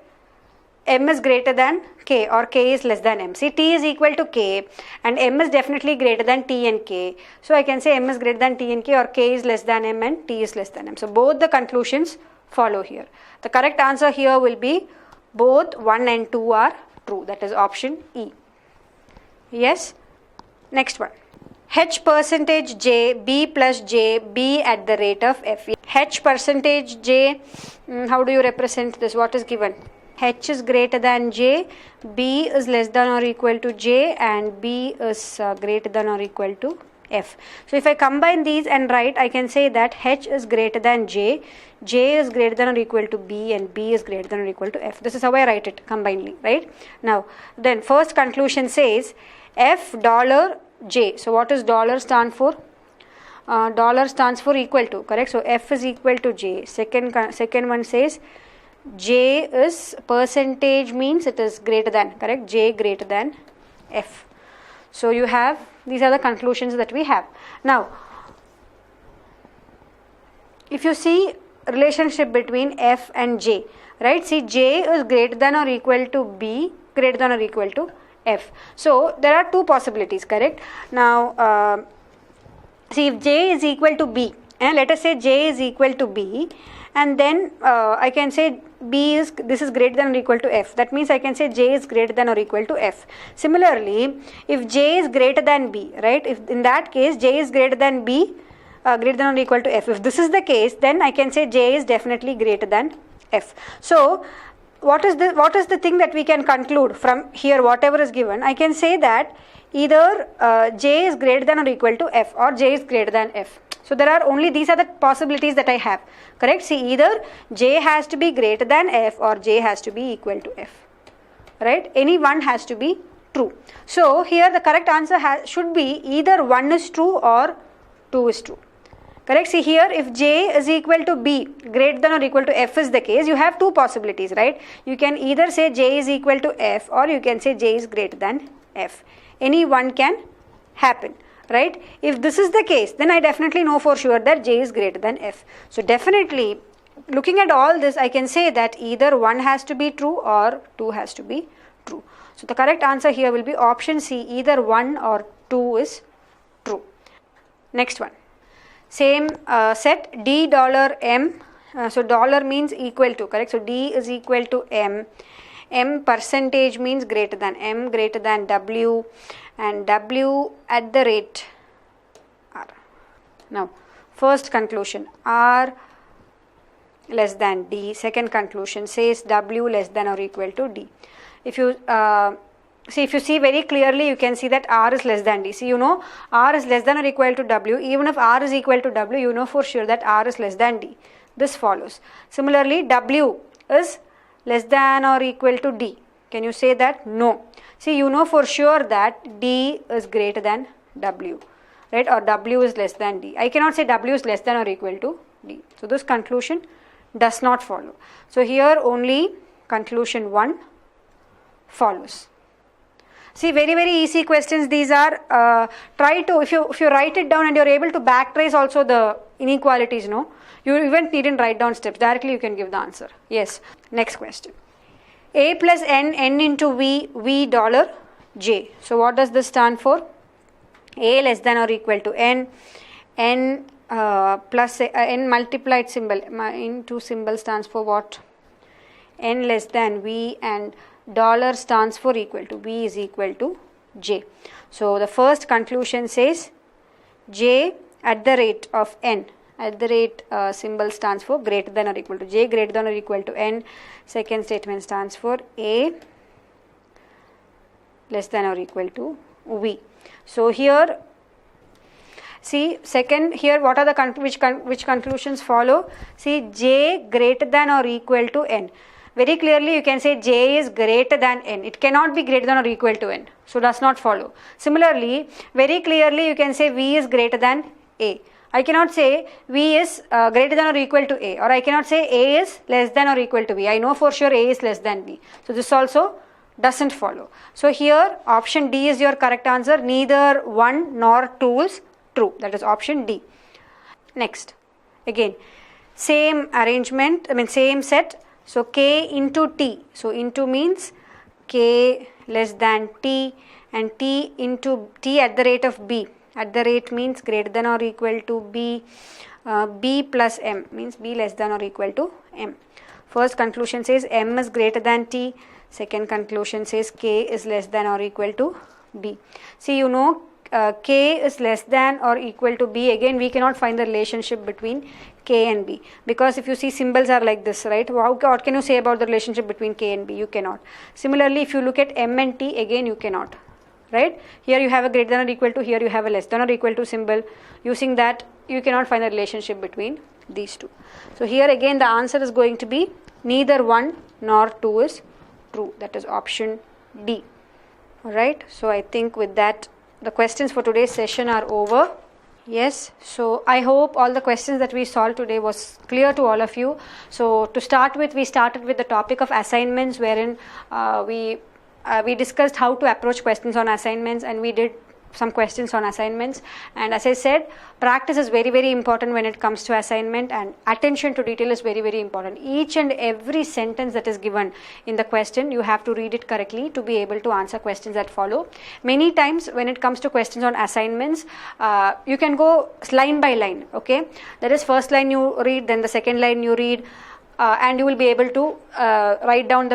M is greater than K, or K is less than M. See, T is equal to K and M is definitely greater than T and K. So I can say M is greater than T and K, or K is less than M and T is less than M. So both the conclusions follow here. The correct answer here will be both 1 and 2 are true. That is option E. Yes. Next one. H percentage J, B plus J, B at the rate of F. H percentage J, how do you represent this? What is given? H is greater than J, B is less than or equal to J, and B is greater than or equal to F. So if I combine these and write, I can say that H is greater than J, J is greater than or equal to B, and B is greater than or equal to F. This is how I write it combinedly, right? Now, then first conclusion says F dollar J. So what does dollar stand for? Dollar stands for equal to, correct? So F is equal to J. Second one says J is percentage, means it is greater than, correct? J greater than F. So you have, these are the conclusions that we have. Now, if you see relationship between F and J, right? See, J is greater than or equal to B, greater than or equal to F. So there are two possibilities, correct? Now, see, if J is equal to B, and let us say J is equal to B, and then I can say this is greater than or equal to F. That means I can say J is greater than or equal to F. Similarly, if J is greater than B, right? If in that case J is greater than B, greater than or equal to F. If this is the case, then I can say J is definitely greater than F. So what is the thing that we can conclude from here, whatever is given? I can say that either J is greater than or equal to F, or J is greater than F. So there are only, these are the possibilities that I have, correct? See, either J has to be greater than F, or J has to be equal to F, right? Any one has to be true. So here the correct answer should be either 1 is true or 2 is true, correct? See, here if J is equal to B, greater than or equal to F is the case, you have two possibilities, right? You can either say J is equal to F, or you can say J is greater than F. Any one can happen, right? If this is the case, then I definitely know for sure that J is greater than F. So definitely, looking at all this, I can say that either 1 has to be true or 2 has to be true. So the correct answer here will be option C, either 1 or 2 is true. Next one. Same set, D dollar M. So dollar means equal to, correct? So D is equal to M. M percentage means greater than, M greater than W, and W at the rate R. Now, first conclusion, R less than D. Second conclusion says W less than or equal to D. If you if you see very clearly, you can see that R is less than D. See, you know R is less than or equal to W. Even if R is equal to W, you know for sure that R is less than D. This follows. Similarly, W is less than or equal to D. Can you say that? No. See, you know for sure that D is greater than W, right? Or W is less than D. I cannot say W is less than or equal to D. So this conclusion does not follow. So here only conclusion 1 follows. See, very easy questions these are. Try to, if you write it down and you're able to backtrace also the inequalities, no? You even needn't write down steps. Directly you can give the answer. Yes. Next question. A plus N, N into V, V dollar J. So what does this stand for? A less than or equal to N, N plus N multiplied symbol into symbol stands for what? N less than V, and dollar stands for equal to. V is equal to J. So the first conclusion says J at the rate of N. At the rate symbol stands for greater than or equal to. J greater than or equal to N. Second statement stands for A less than or equal to V. So here, see, second, here what are the which conclusions follow? See, J greater than or equal to N. Very clearly you can say J is greater than N. It cannot be greater than or equal to N. So does not follow. Similarly, very clearly you can say V is greater than A. I cannot say V is greater than or equal to A, or I cannot say A is less than or equal to V. I know for sure A is less than B. So this also doesn't follow. So here option D is your correct answer. Neither 1 nor 2 is true. That is option D. Next, again same arrangement, same set. So K into T. So into means K less than T, and T into T at the rate of B. At the rate means greater than or equal to B. B plus M means B less than or equal to M. First conclusion says M is greater than T. Second conclusion says K is less than or equal to B. See, you know K is less than or equal to B. Again, we cannot find the relationship between K and B, because if you see symbols are like this, right? What can you say about the relationship between K and B? You cannot. Similarly, if you look at M and T, again you cannot. Right? Here you have a greater than or equal to, here you have a less than or equal to symbol. Using that, you cannot find the relationship between these two. So here again the answer is going to be neither 1 nor 2 is true. That is option D. Alright, so I think with that the questions for today's session are over. Yes, so I hope all the questions that we solved today was clear to all of you. So to start with, we started with the topic of assignments, wherein we discussed how to approach questions on assignments, and we did some questions on assignments. And as I said, practice is very important when it comes to assignment, and attention to detail is very important. Each and every sentence that is given in the question, you have to read it correctly to be able to answer questions that follow. Many times when it comes to questions on assignments, you can go line by line, okay? That is, first line you read, then the second line you read, and you will be able to write down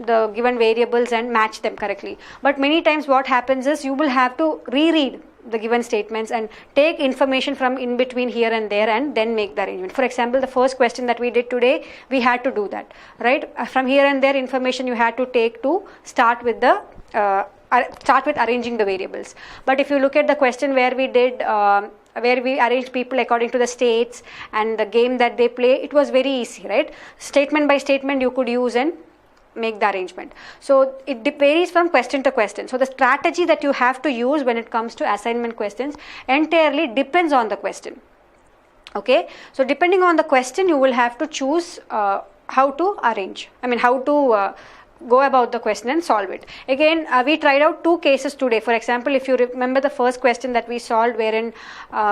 the given variables and match them correctly. But many times what happens is you will have to reread the given statements and take information from in between here and there and then make the arrangement. For example, the first question that we did today, we had to do that, right? From here and there information you had to take to start with arranging the variables. But if you look at the question where we did where we arranged people according to the states and the game that they play, it was very easy, right? Statement by statement you could use and make the arrangement. So it varies from question to question. So the strategy that you have to use when it comes to assignment questions entirely depends on the question. Okay, so depending on the question, you will have to choose how to arrange. How to go about the question and solve it. Again, we tried out 2 cases today. For example, if you remember the first question that we solved, wherein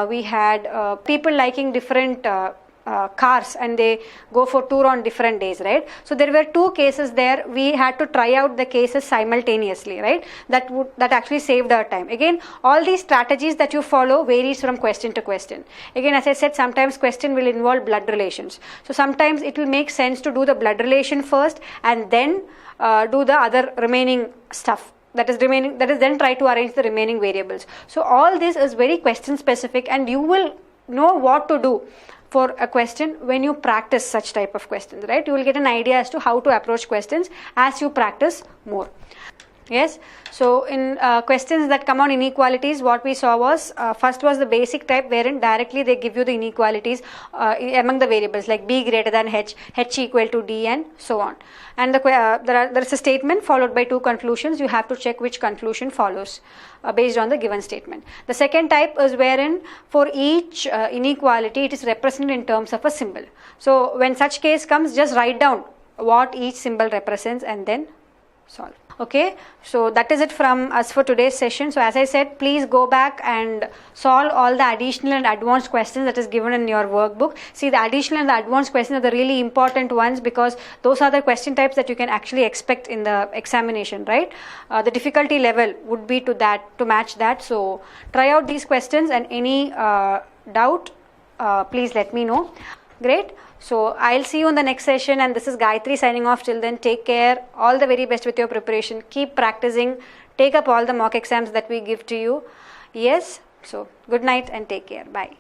we had people liking different cars and they go for tour on different days, right? So there were 2 cases there. We had to try out the cases simultaneously, right? That actually saved our time. Again, all these strategies that you follow varies from question to question. Again, as I said, sometimes question will involve blood relations. So sometimes it will make sense to do the blood relation first and then do the other remaining stuff. That is then try to arrange the remaining variables. So all this is very question specific, and you will know what to do for a question when you practice such type of questions, right? You will get an idea as to how to approach questions as you practice more. Yes, so in questions that come on inequalities, what we saw was first was the basic type, wherein directly they give you the inequalities among the variables like b greater than h equal to d, and so on. And there is a statement followed by two conclusions. You have to check which conclusion follows based on the given statement. The second type is wherein for each inequality it is represented in terms of a symbol. So when such case comes, just write down what each symbol represents and then solve. Okay, so that is it from us for today's session. So as I said, please go back and solve all the additional and advanced questions that is given in your workbook. See, the additional and the advanced questions are the really important ones, because those are the question types that you can actually expect in the examination, right? The difficulty level would be to match that. So try out these questions, and any doubt, please let me know. Great. So I'll see you in the next session, and this is Gayatri signing off. Till then, take care. All the very best with your preparation. Keep practicing. Take up all the mock exams that we give to you. Yes. So good night and take care. Bye.